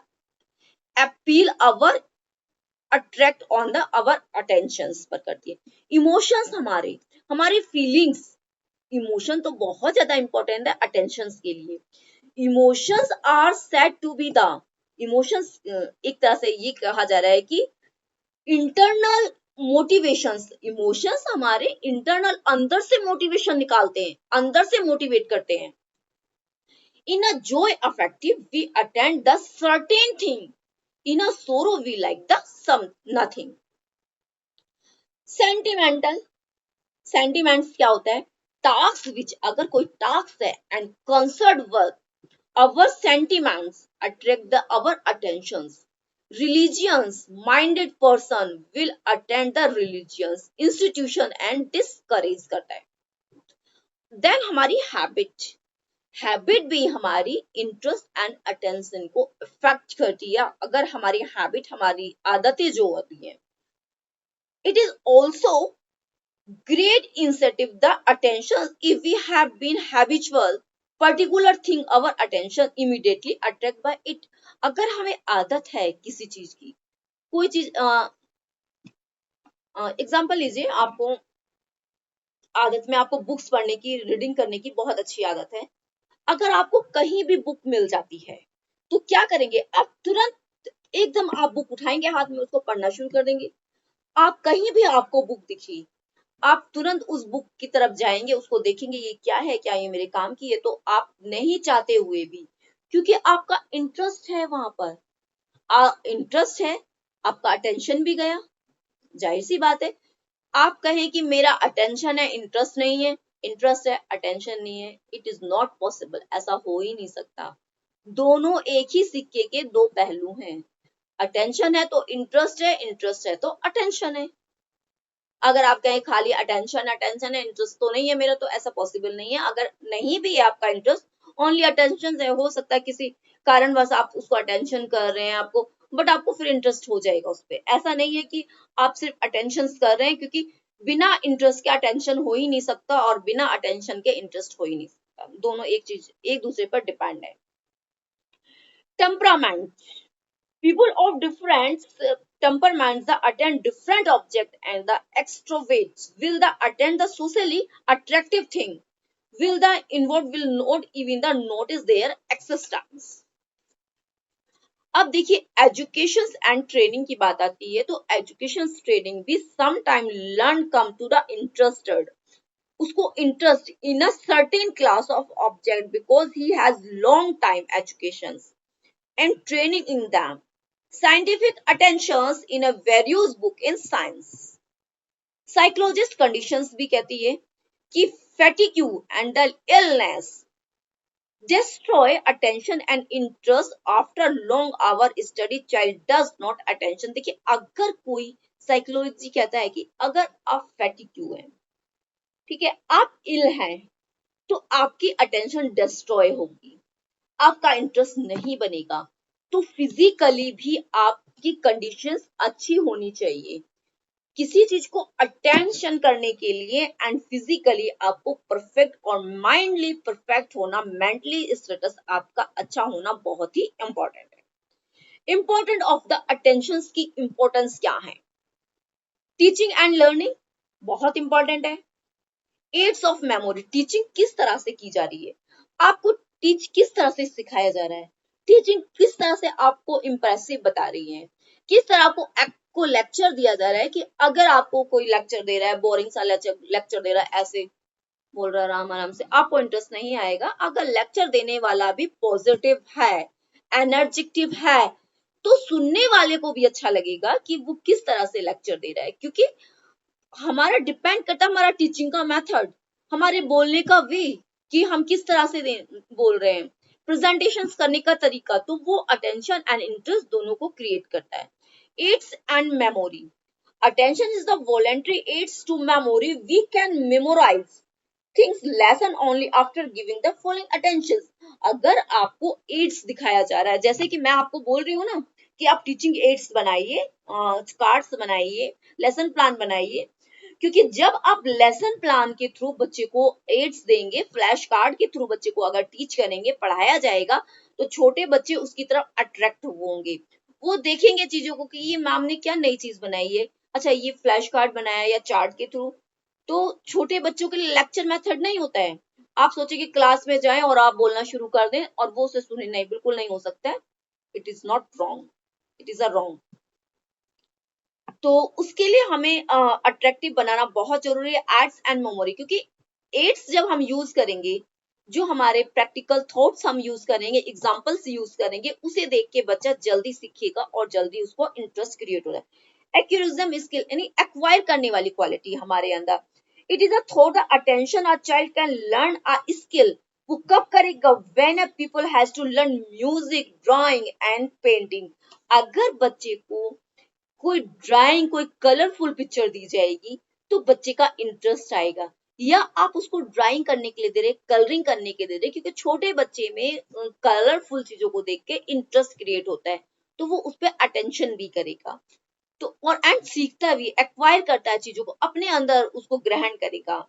appeal our attract on the our attentions पर करती है। इमोशंस हमारे फीलिंग्स, इमोशन तो बहुत ज्यादा इंपॉर्टेंट है अटेंशंस के लिए। Emotions are said to be the emotions, एक तरह से ये कहा जा रहा है कि इंटरनल मोटिवेशंस, इमोशंस हमारे इंटरनल अंदर से मोटिवेशन निकालते हैं, अंदर से मोटिवेट करते हैं। In a joy affective we attend the certain thing, in a sorrow we like the some nothing. Sentiments क्या होता है? Tasks which, अगर कोई टास्क है and concerned work, our sentiments attract the our attentions. Religions minded person will attend the religious institution and discourage करता है। Then हमारी habit भी हमारी इंटरेस्ट एंड अटेंशन को इफेक्ट करती है। अगर हमारी हैबिट, हमारी आदतें जो होती हैं, it is also great incentive the attention if we have been habitual particular thing our attention immediately attract by it. अगर हमें आदत है किसी चीज की, कोई चीज, एग्जाम्पल लीजिए, आपको आदत में, आपको बुक्स पढ़ने की, रीडिंग करने की बहुत अच्छी आदत है। अगर आपको कहीं भी बुक मिल जाती है तो क्या करेंगे आप? तुरंत एकदम आप बुक उठाएंगे हाथ में, उसको पढ़ना शुरू कर देंगे। आप कहीं भी आपको बुक दिखी, आप तुरंत उस बुक की तरफ जाएंगे, उसको देखेंगे ये क्या है, क्या ये मेरे काम की है, तो आप नहीं चाहते हुए भी, क्योंकि आपका इंटरेस्ट है वहां पर, इंटरेस्ट है, आपका अटेंशन भी गया। जाहिर सी बात है, आप कहें कि मेरा अटेंशन है, इंटरेस्ट नहीं है, इंटरेस्ट है, अटेंशन नहीं है, इट इज नॉट पॉसिबल, ऐसा हो ही नहीं सकता। दोनों एक ही सिक्के के दो पहलू हैं। अटेंशन है तो इंटरेस्ट है, इंटरेस्ट है तो अटेंशन है। अगर आप कहें खाली अटेंशन है, इंटरेस्ट तो नहीं है मेरा, तो ऐसा पॉसिबल नहीं है। अगर नहीं भी है आपका इंटरेस्ट, ओनली अटेंशन है, हो सकता है किसी कारणवश आप उसको अटेंशन कर रहे हैं आपको, बट आपको फिर इंटरेस्ट हो जाएगा उस पर। ऐसा नहीं है कि आप सिर्फ अटेंशन कर रहे हैं, क्योंकि बिना इंटरेस्ट के अटेंशन हो ही नहीं सकता और बिना अटेंशन के इंटरेस्ट हो ही नहीं सकता। दोनों एक दूसरे पर डिपेंड है। Temperament, people of different temperaments that attend different object, and the extroverts will the attend the socially attractive thing, will the introvert will not even the notice their existence. अब देखिए, एजुकेशन एंड ट्रेनिंग की बात आती है, तो education training भी some time learn come to the interested, उसको interest in a certain class of object because he has long time education and training in them. Scientific attentions in a various book in science. Psychologist conditions भी कहती है कि fatigue and the illness destroy attention and interest after long hour study. Child does not attention. देखिए, अगर कोई psychology कहता है कि अगर आप fatigue हैं, ठीक है, आप इल हैं, तो आपकी अटेंशन डिस्ट्रॉय होगी, आपका इंटरेस्ट नहीं बनेगा। तो फिजिकली भी आपकी कंडीशंस अच्छी होनी चाहिए किसी चीज को अटेंशन करने के लिए, एंड फिजिकली आपको परफेक्ट और माइंडली परफेक्ट होना, मेंटली स्टेटस आपका अच्छा होना बहुत ही इंपॉर्टेंट है। इंपॉर्टेंट ऑफ द अटेंशन की इंपॉर्टेंस क्या है? टीचिंग एंड लर्निंग बहुत इंपॉर्टेंट है। एड्स ऑफ मेमोरी, टीचिंग किस तरह से की जा रही है, आपको टीच किस तरह से सिखाया जा रहा है, टीचिंग किस तरह से आपको इंप्रेसिव बता रही है, किस तरह आपको लेक्चर दिया जा रहा है कि अगर आपको कोई लेक्चर दे रहा है, बोरिंग सा लेक्चर दे रहा है, ऐसे बोल रहा है आराम आराम से, आपको इंटरेस्ट नहीं आएगा। अगर लेक्चर देने वाला भी पॉजिटिव है, एनर्जेटिव है, तो सुनने वाले को भी अच्छा लगेगा कि वो किस तरह से लेक्चर दे रहा है, क्योंकि हमारा डिपेंड करता है हमारा टीचिंग का मेथड, हमारे बोलने का वे, कि हम किस तरह से बोल रहे हैं, प्रेजेंटेशन करने का तरीका, तो वो अटेंशन एंड इंटरेस्ट दोनों को क्रिएट करता है। Aids and memory, attention is the voluntary aids to memory, we can memorise things lesson only after giving the following attention. अगर आपको एड्स दिखाया जा रहा है, जैसे कि मैं आपको बोल रही हूँ ना कि आप टीचिंग एड्स बनाइए, कार्ड्स बनाइए, लेसन प्लान बनाइए, क्योंकि जब आप लेसन प्लान के थ्रू बच्चे को एड्स देंगे, फ्लैश कार्ड के थ्रू बच्चे को अगर टीच करेंगे, पढ़ाया जाएगा, तो छोटे बच्चे उसकी तरफ अट्रैक्ट होंगे, वो देखेंगे चीजों को कि ये मैम ने क्या नई चीज बनाई है, अच्छा ये फ्लैश कार्ड बनाया या चार्ट के थ्रू। तो छोटे बच्चों के लिए लेक्चर मेथड नहीं होता है, आप सोचे कि क्लास में जाएं और आप बोलना शुरू कर दें और वो उसे सुने, नहीं, बिल्कुल नहीं हो सकता है। It is not wrong, it is a wrong. तो उसके लिए हमें अट्रैक्टिव बनाना बहुत जरूरी है, एड्स एंड मेमोरी, क्योंकि एड्स जब हम यूज करेंगे, जो हमारे प्रैक्टिकल थॉट्स हम यूज करेंगे, एग्जांपल्स यूज करेंगे, उसे देख के बच्चा जल्दी सीखेगा और जल्दी उसको इंटरेस्ट क्रिएट होगा। एक्यूरिज्म स्किल यानी एक्वायर करने वाली क्वालिटी हमारे अंदर। It is a thought the attention a child can learn a skill, वो कब करेगा? When a people has to learn music, drawing and painting. अगर बच्चे को कोई ड्राइंग, कोई कलरफुल पिक्चर दी जाएगी, तो बच्चे का इंटरेस्ट आएगा। या आप उसको ड्राइंग करने के लिए दे रहे, कलरिंग करने के दे रहे, क्योंकि छोटे बच्चे में कलरफुल चीजों को देख के इंटरेस्ट क्रिएट होता है, तो वो उस पर अटेंशन भी करेगा, तो और एंड सीखता भी, एक्वायर करता है चीजों को, अपने अंदर उसको ग्रहण करेगा।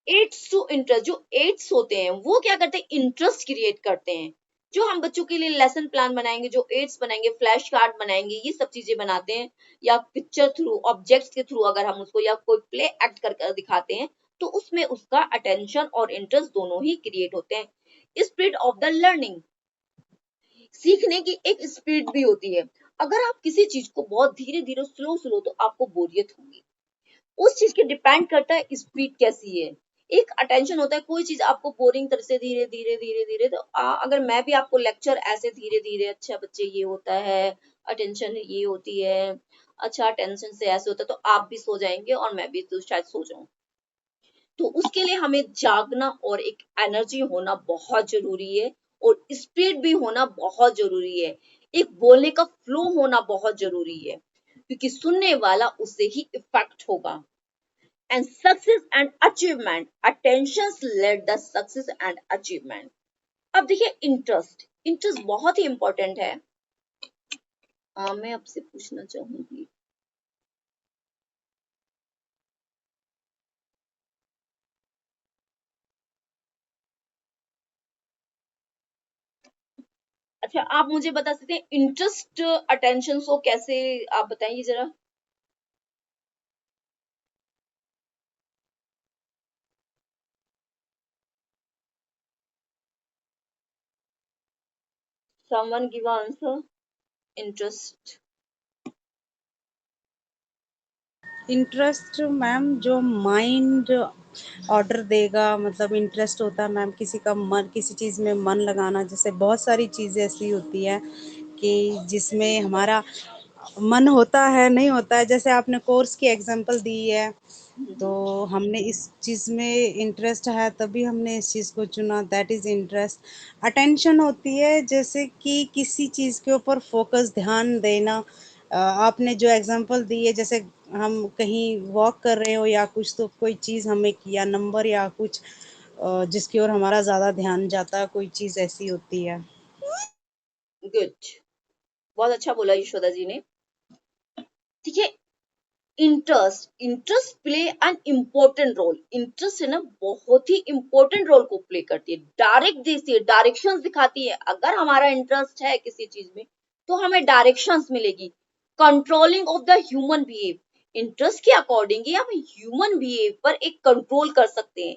एड्स टू इंटरेस्ट, जो एड्स होते हैं वो क्या करते हैं? इंटरेस्ट क्रिएट करते हैं। जो हम बच्चों के लिए लेसन प्लान बनाएंगे, जो एड्स बनाएंगे, फ्लैश कार्ड बनाएंगे, ये सब चीजें बनाते हैं, या पिक्चर थ्रू, ऑब्जेक्ट्स के थ्रू अगर हम उसको, या कोई प्ले एक्ट कर दिखाते हैं, तो उसमें उसका अटेंशन और इंटरेस्ट दोनों ही क्रिएट होते हैं। स्पीड ऑफ द लर्निंग, सीखने की एक स्पीड भी होती है। अगर आप किसी चीज को बहुत धीरे धीरे, स्लो स्लो, तो आपको बोरियत होगी। उस चीज के डिपेंड करता है स्पीड कैसी है। एक अटेंशन होता है, कोई चीज आपको बोरिंग तरह से धीरे धीरे धीरे धीरे, तो अगर मैं भी आपको लेक्चर ऐसे धीरे धीरे, अच्छा बच्चे ये होता है, अटेंशन ये होती है, अच्छा अटेंशन से ऐसे होता है, तो आप भी सो जाएंगे और मैं भी तो शायद सो जाऊं। तो उसके लिए हमें जागना और एक एनर्जी होना बहुत जरूरी है, और स्पीड भी होना बहुत जरूरी है, एक बोलने का फ्लो होना बहुत जरूरी है, क्योंकि सुनने वाला उससे ही इफेक्ट होगा। And success and achievement, attentions led the success and achievement। अब देखिए इंटरेस्ट, इंटरेस्ट बहुत ही इंपॉर्टेंट है। मैं आपसे पूछना चाहूंगी, अच्छा आप मुझे बता सकते हैं इंटरेस्ट अटेंशन को कैसे, आप बताइए जरा। Someone give answer, interest।
Interest ma'am जो माइंड ऑर्डर देगा, मतलब इंटरेस्ट होता है मैम किसी का मन, किसी चीज़ में मन लगाना। जैसे बहुत सारी चीज़ें ऐसी होती है कि जिसमें हमारा मन होता है, नहीं होता है। जैसे आपने कोर्स की एग्जांपल दी है, तो हमने इस चीज़ में इंटरेस्ट है तभी हमने इस चीज़ को चुना, दैट इज़ इंटरेस्ट। अटेंशन होती है जैसे कि किसी चीज़ के ऊपर फोकस, ध्यान देना। आपने जो एग्जांपल दी है, जैसे हम कहीं वॉक कर रहे हो या कुछ, तो कोई चीज़ हमें, या नंबर या कुछ जिसकी ओर हमारा ज़्यादा ध्यान जाता है, कोई चीज़ ऐसी होती है।
गुड। बहुत अच्छा बोला यशोदा जी ने। ठीक है, interest play an important role. Interest है ना, बहुत ही इम्पोर्टेंट रोल को प्ले करती है, डायरेक्ट देती है, डायरेक्शंस दिखाती है। अगर हमारा इंटरेस्ट है किसी चीज में तो हमें डायरेक्शंस मिलेगी। Controlling of the human behave, interest के अकॉर्डिंग ही हम ह्यूमन बिहेव पर एक कंट्रोल कर सकते हैं।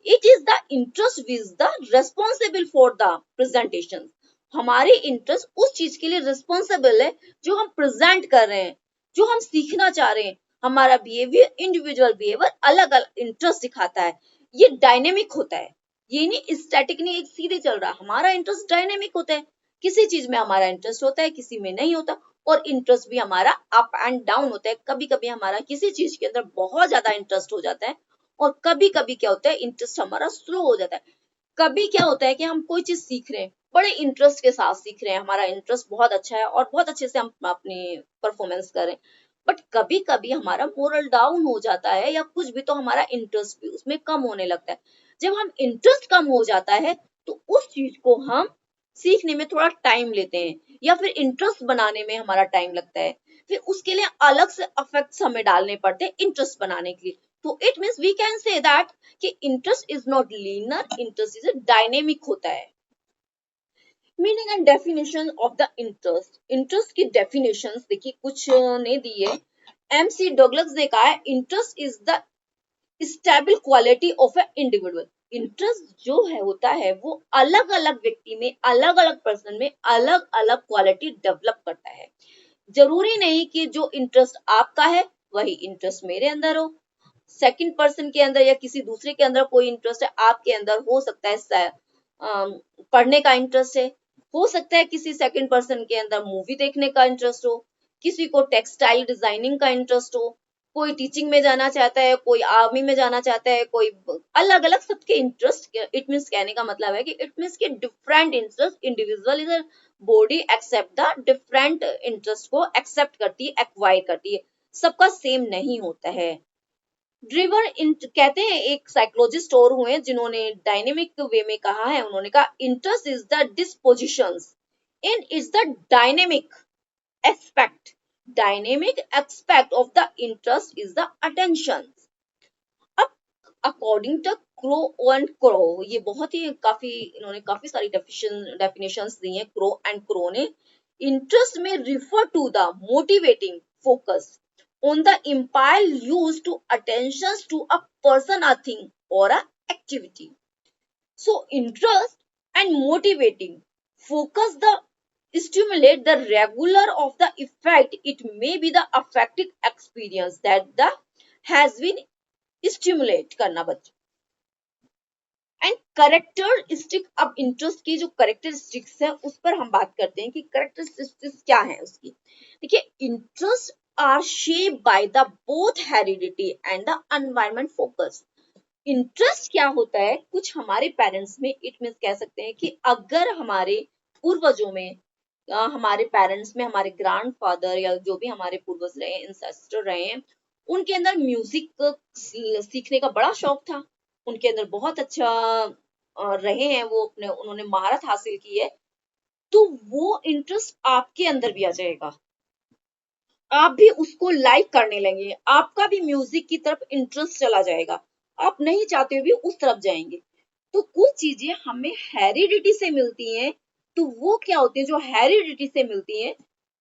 It is the interest which the responsible for the presentation. हमारे इंटरेस्ट उस चीज के लिए रिस्पॉन्सिबल है जो हम प्रेजेंट कर रहे हैं, जो हम सीखना चाह रहे हैं। हमारा बिहेवियर, इंडिविजुअल बिहेवियर अलग अलग इंटरेस्ट दिखाता है। ये डायनेमिक होता है, ये नहीं स्टैटिक, नहीं एक सीधे चल रहा। हमारा इंटरेस्ट डायनेमिक होता है, किसी चीज में हमारा इंटरेस्ट होता है, किसी में नहीं होता। और इंटरेस्ट भी हमारा अप एंड डाउन होता है। कभी कभी हमारा किसी चीज के अंदर बहुत ज्यादा इंटरेस्ट हो जाता है और कभी कभी क्या होता है, इंटरेस्ट हमारा स्लो हो जाता है। कभी क्या होता है कि हम कोई चीज सीख रहे हैं, बड़े इंटरेस्ट के साथ सीख रहे हैं, हमारा इंटरेस्ट बहुत अच्छा है और बहुत अच्छे से हम अपनी परफॉर्मेंस कर रहे हैं। बट कभी कभी हमारा मोरल डाउन हो जाता है या कुछ भी, तो हमारा इंटरेस्ट भी उसमें कम होने लगता है। जब हम इंटरेस्ट कम हो जाता है तो उस चीज को हम सीखने में थोड़ा टाइम लेते हैं या फिर इंटरेस्ट बनाने में हमारा टाइम लगता है। फिर उसके लिए अलग से इफेक्ट्स हमें डालने पड़ते हैं इंटरेस्ट बनाने के लिए। तो it means we can say that कि interest is not linear, interest is dynamic होता है। Meaning and definition of the interest. Interest की डेफिनेशंस देखिए कुछ ने दी है। MC डगलस ने कहा है, interest is the stable quality of A individual. Interest जो है होता है वो अलग अलग व्यक्ति में, अलग अलग पर्सन में अलग अलग क्वालिटी डेवलप करता है। जरूरी नहीं कि जो इंटरेस्ट आपका है वही इंटरेस्ट मेरे अंदर हो। सेकंड पर्सन के अंदर या किसी दूसरे के अंदर कोई इंटरेस्ट है, आपके अंदर हो सकता है पढ़ने का इंटरेस्ट है, हो सकता है किसी सेकंड पर्सन के अंदर मूवी देखने का इंटरेस्ट हो, किसी को टेक्सटाइल डिजाइनिंग का इंटरेस्ट हो, कोई टीचिंग में जाना चाहता है, कोई आर्मी में जाना चाहता है, कोई अलग अलग सबके इंटरेस्ट। इट मीन्स कहने का मतलब है कि इट मीन्स कि different interest, individual is body accept the different interest को एक्सेप्ट करती है, एक्वायर करती है, सबका सेम नहीं होता है। ड्रिवर कहते हैं, एक साइकोलॉजिस्ट और हुए जिन्होंने डायनेमिक वे में कहा है। उन्होंने कहा interest is the dispositions in is the dynamic aspect. Dynamic aspect of the interest is the attention. अब according to Crow and Crow, ये बहुत ही इन्होंने काफी सारी डेफिनेशंस दी हैं क्रो एंड क्रो ने। इंटरेस्ट में refer to the motivating focus on the impulse used to attention to a person, a thing or a activity. So interest and motivating focus the stimulate the regular of the effect. It may be the affected experience that the has been stimulate करना बच्चे। And characteristic, अब interest की जो characteristics है उस पर हम बात करते हैं कि करेक्टरिस्टिक्स क्या है उसकी। देखिए, interest are shaped by the both heredity and the environment focus. Interest क्या होता है, कुछ हमारे पेरेंट्स में, इट मींस कह सकते हैं कि अगर हमारे पूर्वजों में, हमारे पेरेंट्स में, हमारे ग्रैंडफादर या जो भी हमारे पूर्वज रहे हैं, इंसेस्टर रहे हैं, उनके अंदर म्यूजिक सीखने का बड़ा शौक था, उनके अंदर बहुत अच्छा रहे हैं, वो अपने उन्होंने महारत हासिल की है, तो वो इंटरेस्ट आपके अंदर भी आ जाएगा, आप भी उसको लाइक करने लगेंगे, आपका भी म्यूजिक की तरफ इंटरेस्ट चला जाएगा, आप नहीं चाहते हुए उस तरफ जाएंगे। तो कुछ चीजें हमें हेरिडिटी से मिलती हैं, तो वो क्या होती है, जो हेरिडिटी से मिलती हैं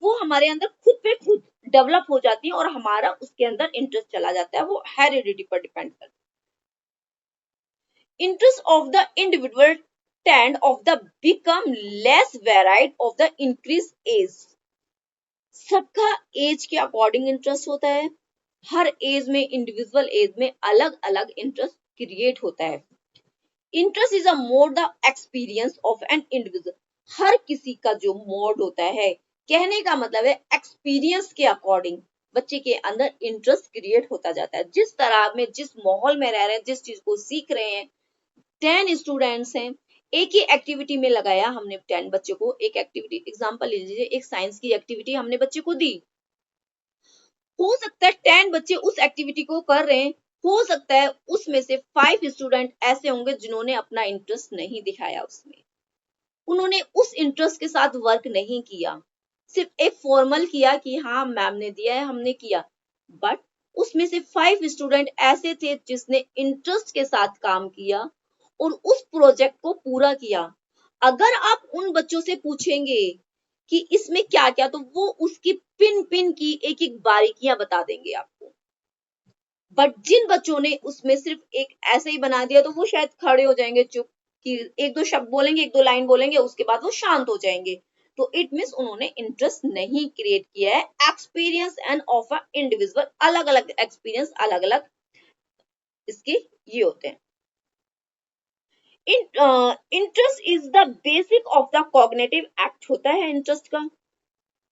वो हमारे अंदर खुद पे खुद डेवलप हो जाती है और हमारा उसके अंदर इंटरेस्ट चला जाता है, वो हेरिडिटी पर डिपेंड करता है। Interest of the individual tend of the become less varied of the increased age. सबका एज के अकॉर्डिंग इंटरेस्ट होता है, हर एज में, इंडिविजुअल एज में अलग अलग इंटरेस्ट क्रिएट होता है। Interest is a mode the experience of an individual. हर किसी का जो मोड होता है, कहने का मतलब है एक्सपीरियंस के अकॉर्डिंग बच्चे के अंदर इंटरेस्ट क्रिएट होता जाता है। जिस तरह में, जिस माहौल में रह रहे हैं, जिस चीज को सीख रहे हैं, 10 स्टूडेंट्स हैं, एक ही एक्टिविटी में लगाया हमने 10 बच्चों को, एक एक्टिविटी एग्जांपल ले लीजिए, एक साइंस की एक्टिविटी हमने बच्चे को दी, हो सकता है 10 बच्चे उस एक्टिविटी को कर रहे हैं, हो सकता है उसमें से 5 स्टूडेंट ऐसे होंगे जिन्होंने अपना इंटरेस्ट नहीं दिखाया, उसमें उन्होंने उस इंटरेस्ट के साथ वर्क नहीं किया। सिर्फ एक फॉर्मल किया कि हाँ मैम ने दिया है, हमने किया, बट उसमें से 5 स्टूडेंट ऐसे थे जिसने इंटरेस्ट के साथ काम किया और उस प्रोजेक्ट को पूरा किया। अगर आप उन बच्चों से पूछेंगे कि इसमें क्या क्या, तो वो उसकी पिन पिन की एक एक बारीकियां बता देंगे आपको। बट जिन बच्चों ने उसमें सिर्फ एक ऐसे ही बना दिया, तो वो शायद खड़े हो जाएंगे चुप, कि एक दो शब्द बोलेंगे, एक दो लाइन बोलेंगे, उसके बाद वो शांत हो जाएंगे। तो इट मीन्स उन्होंने इंटरेस्ट नहीं क्रिएट किया है। Experience and of a individual, अलग अलग एक्सपीरियंस, अलग अलग इसके ये होते हैं। Interest is the basic of the cognitive act होता है इंटरेस्ट का।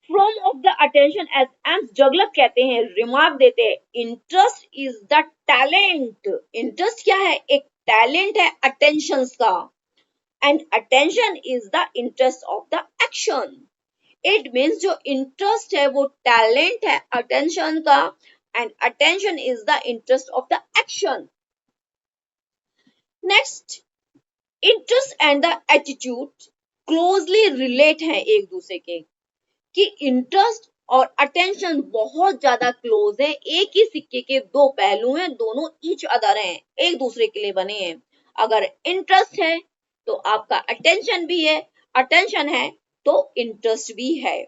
From of the attention, as एम्स जगलक कहते हैं, रिमार्क देते हैं, interest is the talent. Interest क्या है? एक टैलेंट है अटेंशन का, and attention is the interest of the action. It means जो इंटरेस्ट है वो टैलेंट है अटेंशन का, and attention is the interest of the action. Next, interest and the attitude closely relate है एक दूसरे के, कि इंटरेस्ट और अटेंशन बहुत ज्यादा क्लोज है। एक ही सिक्के के दो पहलू हैं, दोनों ईच अदर हैं, एक दूसरे के लिए बने हैं। अगर इंटरेस्ट है तो आपका अटेंशन भी है, अटेंशन है तो इंटरेस्ट भी है।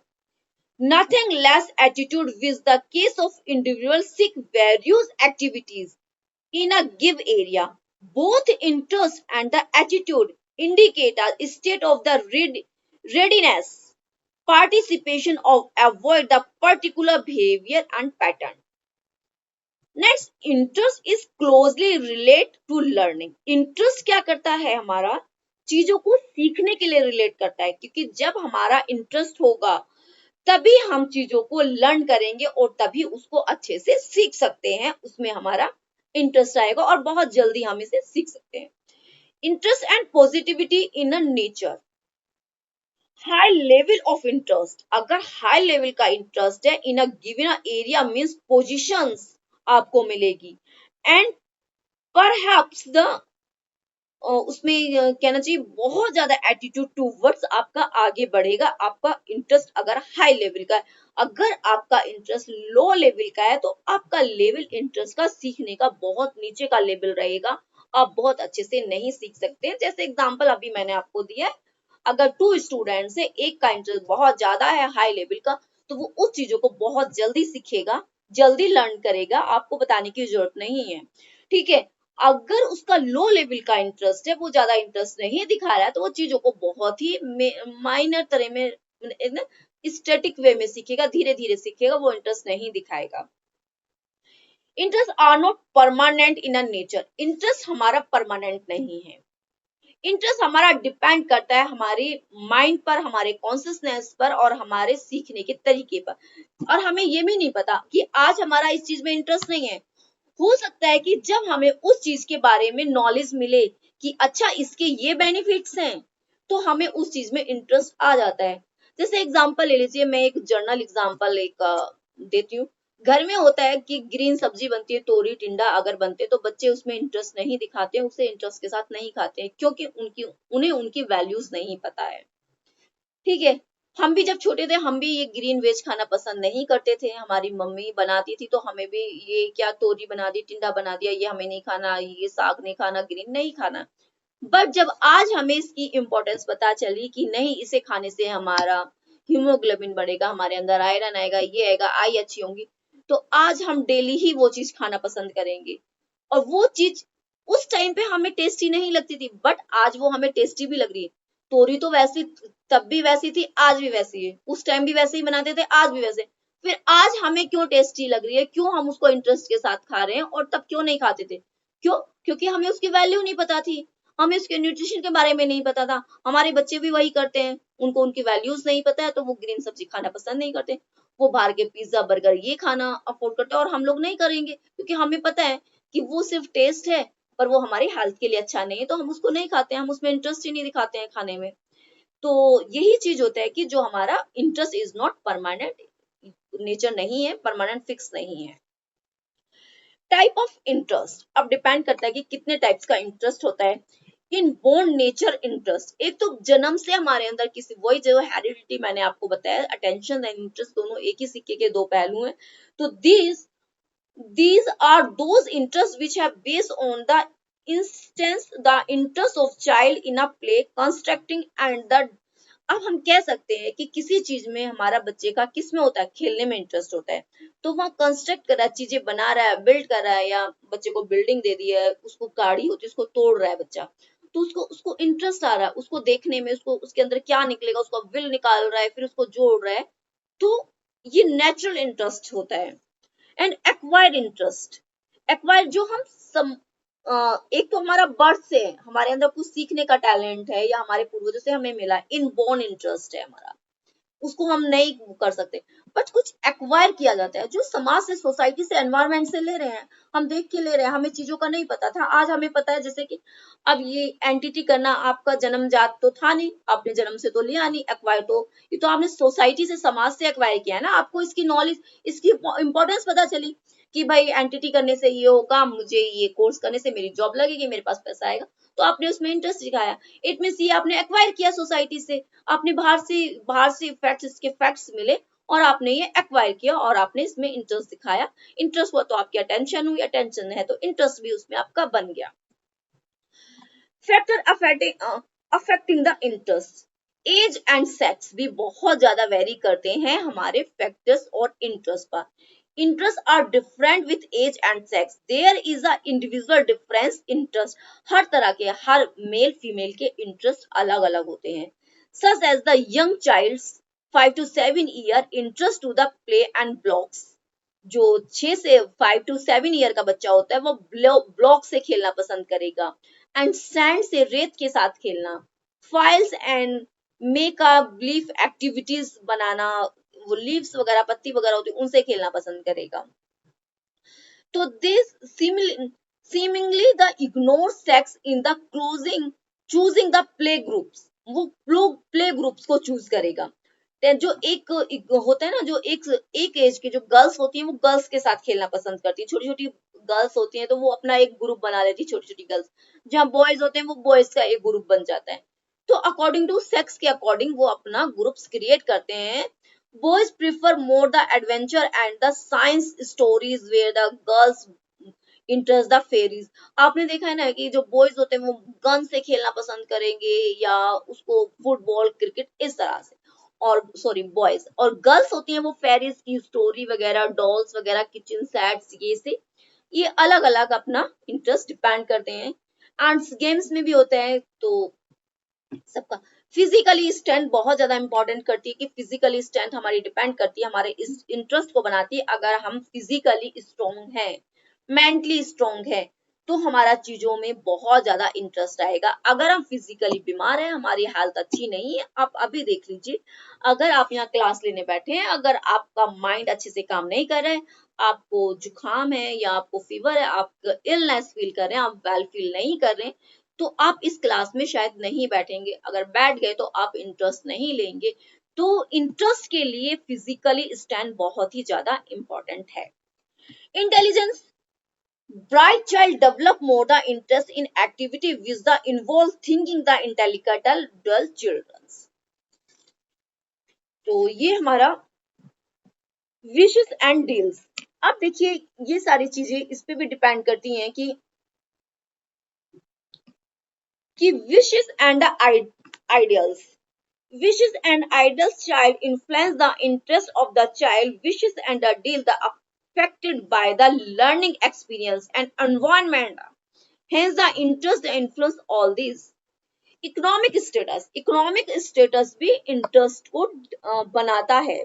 Nothing less attitude which the case of individual seek various activities in a give area. Both interest and the attitude indicate a state of the readiness, participation of avoid the particular behavior and pattern. Next, interest is closely related to learning. Interest क्या करता है? हमारा चीजों को सीखने के लिए relate करता है, क्योंकि जब हमारा इंटरेस्ट होगा तभी हम चीजों को लर्न करेंगे और तभी उसको अच्छे से सीख सकते हैं। उसमें हमारा इंटरेस्ट आएगा और बहुत जल्दी हम इसे सीख सकते हैं। Interest and positivity in a nature. High level of interest, अगर हाई लेवल का इंटरेस्ट है in a given area means positions आपको मिलेगी, एंड परहैप्स द उसमें कहना चाहिए बहुत ज्यादा एटीट्यूड टूवर्ड्स आपका आगे बढ़ेगा। आपका इंटरेस्ट अगर हाई लेवल का है, अगर आपका इंटरेस्ट लो लेवल का है तो आपका लेवल इंटरेस्ट का सीखने का बहुत नीचे का लेवल रहेगा, आप बहुत अच्छे से नहीं सीख सकते हैं। जैसे एग्जांपल अभी मैंने आपको दिया है, अगर 2 स्टूडेंट्स है, एक का इंटरेस्ट बहुत ज्यादा है हाई लेवल का, तो वो उस चीजों को बहुत जल्दी सीखेगा, जल्दी लर्न करेगा, आपको बताने की जरूरत नहीं है। ठीक है, अगर उसका लो लेवल का इंटरेस्ट है, वो ज्यादा इंटरेस्ट नहीं दिखा रहा है, तो वो चीजों को बहुत ही माइनर तरह में स्टैटिक वे में सीखेगा, धीरे धीरे सीखेगा, वो इंटरेस्ट नहीं दिखाएगा। Interest are not permanent in a nature. Interest हमारा परमानेंट नहीं है। इंटरेस्ट हमारा डिपेंड करता है हमारे माइंड पर, हमारे कॉन्शियसनेस पर और हमारे सीखने के तरीके पर। और हमें ये भी नहीं पता कि आज हमारा इस चीज में इंटरेस्ट नहीं है, हो सकता है कि जब हमें उस चीज के बारे में नॉलेज मिले कि अच्छा इसके ये बेनिफिट्स हैं, तो हमें उस चीज में इंटरेस्ट आ जाता है। जैसे एग्जांपल ले लीजिए, मैं एक जर्नल एग्जांपल देती हूँ। घर में होता है कि ग्रीन सब्जी बनती है, तोरी टिंडा अगर बनते हैं, तो बच्चे उसमें इंटरेस्ट नहीं दिखाते हैं, उसे इंटरेस्ट के साथ नहीं खाते हैं, क्योंकि उन्हें उनकी वैल्यूज नहीं पता है। ठीक है, हम भी जब छोटे थे, हम भी ये ग्रीन वेज खाना पसंद नहीं करते थे, हमारी मम्मी बनाती थी तो हमें भी ये क्या तोरी बना दी, टिंडा बना दिया, ये हमें नहीं खाना, ये साग नहीं खाना, ग्रीन नहीं खाना। बट जब आज हमें इसकी इम्पोर्टेंस पता चली कि नहीं, इसे खाने से हमारा हीमोग्लोबिन बढ़ेगा, हमारे अंदर आयरन आएगा, ये आएगा, आई अच्छी होंगी, तो आज हम डेली ही वो चीज खाना पसंद करेंगे। और वो चीज उस टाइम पे हमें टेस्टी नहीं लगती थी, बट आज वो हमें टेस्टी भी लग रही है। तोरी तो वैसी तब भी वैसी थी, आज भी वैसी है, उस टाइम भी वैसे ही बनाते थे, आज भी वैसे। फिर आज हमें क्यों टेस्टी लग रही है, क्यों हम उसको इंटरेस्ट के साथ खा रहे हैं, और तब क्यों नहीं खाते थे? क्यों? क्योंकि हमें उसकी वैल्यू नहीं पता थी, हमें उसके न्यूट्रिशन के बारे में नहीं पता था। हमारे बच्चे भी वही करते हैं, उनको उनकी वैल्यूज नहीं पता है, तो वो ग्रीन सब्जी खाना पसंद नहीं करते, वो बाहर के पिज्जा बर्गर ये खाना अफोर्ड करते हैं, और हम लोग नहीं करेंगे, क्योंकि हमें पता है कि वो सिर्फ टेस्ट है, पर वो हमारी हेल्थ के लिए अच्छा नहीं है, तो हम उसको नहीं खाते हैं, हम उसमें इंटरेस्ट ही नहीं दिखाते हैं खाने में। तो यही चीज होता है कि जो हमारा interest is not permanent nature नहीं है, परमानेंट फिक्स नहीं है। टाइप ऑफ इंटरेस्ट, अब डिपेंड करता है कि कितने टाइप्स का इंटरेस्ट होता है। इनबोर्न नेचर इंटरेस्ट, एक तो जन्म से हमारे अंदर किसी, वही जो हेरिडिटी मैंने आपको बताया, अटेंशन एंड इंटरेस्ट दोनों एक ही सिक्के के दो पहलू हैं। तो these are those interests which have based on the instance the interest of child in a play constructing and the, अब हम कह सकते हैं कि किसी चीज में हमारा बच्चे का किस में होता है, खेलने में इंटरेस्ट होता है, तो वहाँ कंस्ट्रक्ट कर रहा है, चीजें बना रहा है, बिल्ड कर रहा है, या बच्चे को बिल्डिंग दे दी है, उसको गाड़ी होती है उसको तोड़ रहा है बच्चा, तो उसको उसको इंटरेस्ट आ रहा है उसको देखने में, उसको उसके अंदर क्या निकलेगा उसका विल निकाल रहा है, फिर उसको जोड़ रहा है, तो ये नेचुरल इंटरेस्ट होता है। एंड एक्वायर्ड इंटरेस्ट, एक्वायर्ड जो हम एक तो हमारा बर्थ से है, हमारे अंदर कुछ सीखने का टैलेंट है या हमारे पूर्वजों से हमें मिला, इनबोर्न इंटरेस्ट है हमारा, उसको हम नहीं कर सकते, बट कुछ एक्वायर किया जाता है जो समाज से, सोसाइटी से, एनवायरमेंट से ले रहे हैं, हम देख के ले रहे हैं, हमें चीजों का नहीं पता था, आज हमें पता है। जैसे कि अब ये एंटिटी करना आपका जन्मजात तो था नहीं, आपने जन्म से तो लिया नहीं, एक्वायर तो ये तो आपने सोसाइटी से, समाज से एक्वायर किया है ना, आपको इसकी नॉलेज, इसकी इंपॉर्टेंस पता चली कि भाई एंटिटी करने से ये होगा, मुझे ये कोर्स करने से मेरी जॉब लगेगी, मेरे पास पैसा आएगा, तो आपने उसमें इंटरेस्ट दिखाया, इट मीन्स ये आपने एक्वायर किया सोसाइटी से, आपने बाहर से फैक्ट्स, इसके फैक्ट्स मिले और आपने ये एक्वायर किया और आपने इसमें इंटरेस्ट दिखाया, इंटरेस्ट हुआ तो आपकी अटेंशन हुई, अटेंशन है तो इंटरेस्ट भी उसमें आपका बन गया। Factor affecting the interest, age and sex भी बहुत ज्यादा वेरी करते हैं हमारे फैक्टर्स और इंटरेस्ट पर। Interests are different with age and sex. There is a individual difference interest. हर तरह के, हर मेल फीमेल के इंटरेस्ट अलग अलग होते हैं। Such as the young child's 5 to 7 year interest to the play and blocks. जो 6 से 5 to 7 ईयर का बच्चा होता है वो ब्लॉक से खेलना पसंद करेगा, एंड सैंड से, रेत के साथ खेलना, files and make a belief activities बनाना, वो लीव्स वगैरह, पत्ती वगैरह होती है उनसे खेलना पसंद करेगा। तो this seemingly the ignore sex in the choosing the play groups, वो प्ले ग्रुप्स को चूज करेगा। जो एक होता है ना, जो एक एज के जो गर्ल्स होती हैं वो गर्ल्स के साथ खेलना पसंद करती है, छोटी छोटी गर्ल्स होती हैं तो वो अपना एक ग्रुप बना लेती है, छोटी छोटी गर्ल्स, जहाँ बॉयज होते हैं वो बॉयज का एक ग्रुप बन जाता है। तो अकॉर्डिंग टू सेक्स के अकॉर्डिंग वो अपना ग्रुप्स क्रिएट करते हैं। Boys prefer more the adventure and the science stories where the girls interest the fairies. आपने देखा है ना कि जो बॉयज होते हैं वो गन से खेलना पसंद करेंगे या उसको फुटबॉल क्रिकेट इस तरह से, और सॉरी बॉयज, और गर्ल्स होती हैं वो फेरीज की स्टोरी वगैरह, डॉल्स वगैरह, किचन सेट्स, ये से ये अलग अलग अपना इंटरेस्ट डिपेंड करते हैं। एंड गेम्स में भी होते हैं, तो सबका फिजिकली स्ट्रेंथ बहुत ज्यादा इंपॉर्टेंट करती है, कि फिजिकली स्ट्रेंथ हमारी डिपेंड करती है हमारे इस इंटरेस्ट को बनाती है। अगर हम फिजिकली स्ट्रॉन्ग हैं, मेंटली स्ट्रॉन्ग है, तो हमारा चीजों में बहुत ज्यादा इंटरेस्ट आएगा। अगर हम फिजिकली बीमार हैं, हमारी हालत अच्छी नहीं है, आप अभी देख लीजिए, अगर आप यहाँ क्लास लेने बैठे हैं, अगर आपका माइंड अच्छे से काम नहीं कर रहा है, आपको जुकाम है या आपको फीवर है, आप इलनेस फील कर रहे हैं, आप वेल फील नहीं कर रहे हैं, तो आप इस क्लास में शायद नहीं बैठेंगे। अगर बैठ गए तो आप इंटरेस्ट नहीं लेंगे। तो इंटरेस्ट के लिए फिजिकली स्टैंड बहुत ही ज्यादा इंपॉर्टेंट है। Intelligence, bright child develop more the interest in activity which the involve thinking the intellectual dull children. तो ये हमारा विशेस एंड डील्स। अब देखिए ये सारी चीजें इस पे भी डिपेंड करती हैं कि wishes and ideals. Wishes and ideals child influence the interest of the child. Wishes and ideals are affected by the learning experience and environment. Hence the interest influence all these. Economic status भी interest को बनाता है।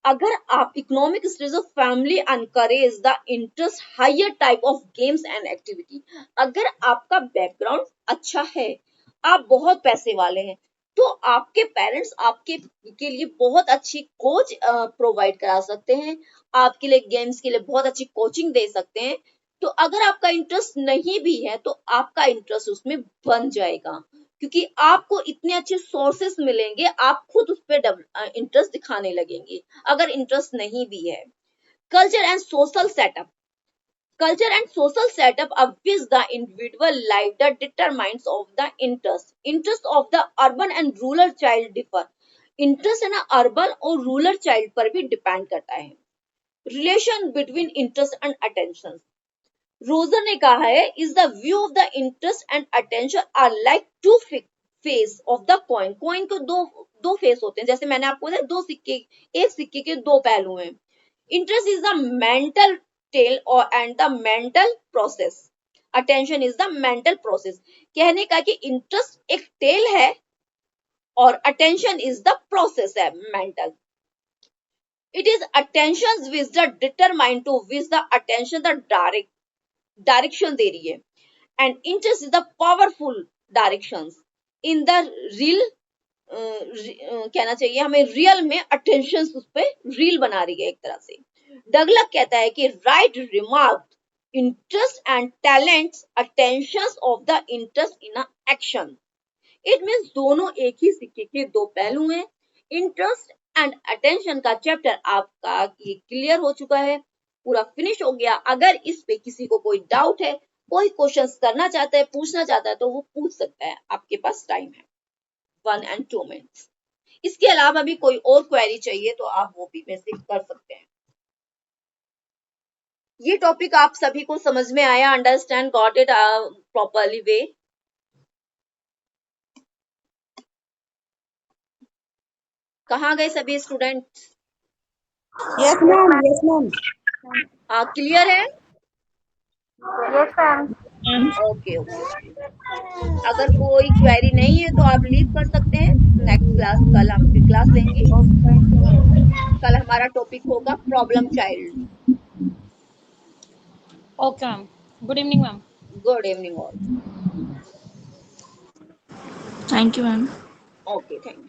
अगर आप economic status of family encourage the interest higher type of games and activity, अगर आपका background अच्छा है, आप बहुत पैसे वाले हैं, तो आपके पेरेंट्स आपके के लिए बहुत अच्छी कोच प्रोवाइड करा सकते हैं, आपके लिए गेम्स के लिए बहुत अच्छी कोचिंग दे सकते हैं। तो अगर आपका इंटरेस्ट नहीं भी है तो आपका इंटरेस्ट उसमें बन जाएगा, क्योंकि आपको इतने अच्छे सोर्सेस मिलेंगे, आप खुद उस पर इंटरेस्ट दिखाने लगेंगे। अगर इंटरेस्ट नहीं भी है, culture and social setup, Culture and social setup of which the individual life that determines of the interest of the urban and rural child differ. Interest है ना अर्बन और रूरल चाइल्ड पर भी डिपेंड करता है. Relation between interest and attention. Roger ने कहा है is the view of the interest and attention are like two face of the coin. Coin को दो फेस होते हैं, जैसे मैंने आपको बताया दो सिक्के, एक सिक्के के दो पहलू हैं. Interest is the mental tale और and the mental process. Attention is the mental process. कहने का कि इंटरेस्ट एक टेल है और अटेंशन इज द प्रोसेस है mental. It is attention which the determine to which the attention the direction दे रही है. And interest is the powerful direction in the real. कहना चाहिए हमें रियल में अटेंशन उस पर रील बना रही है एक तरह से. डगलस कहता है कि right remark interest and talent attention of the interest in action. It means दोनों एक ही सिक्के के दो पहलू हैं. इंटरेस्ट एंड अटेंशन का चैप्टर आपका ये क्लियर हो चुका है, पूरा फिनिश हो गया. अगर इस पे किसी को कोई डाउट है, कोई क्वेश्चंस करना चाहता है, पूछना चाहता है तो वो पूछ सकता है. आपके पास टाइम है 1 and 2 minutes. इसके अलावा भी कोई और क्वेरी चाहिए तो आप वो भी मैसेज कर सकते हैं. ये टॉपिक आप सभी को समझ में आया? अंडरस्टैंड गॉट इट प्रॉपरली वे? कहाँ गए सभी student?
Yes ma'am, yes ma'am.
हाँ क्लियर है?
Yes ma'am.
Okay okay. अगर कोई क्वेरी नहीं है तो आप लीव कर सकते हैं. नेक्स्ट क्लास कल हम फिर क्लास लेंगे. कल हमारा टॉपिक होगा problem child.
Okay, ma'am. Good evening, ma'am.
Good evening all.
Thank you, ma'am.
Okay thank you.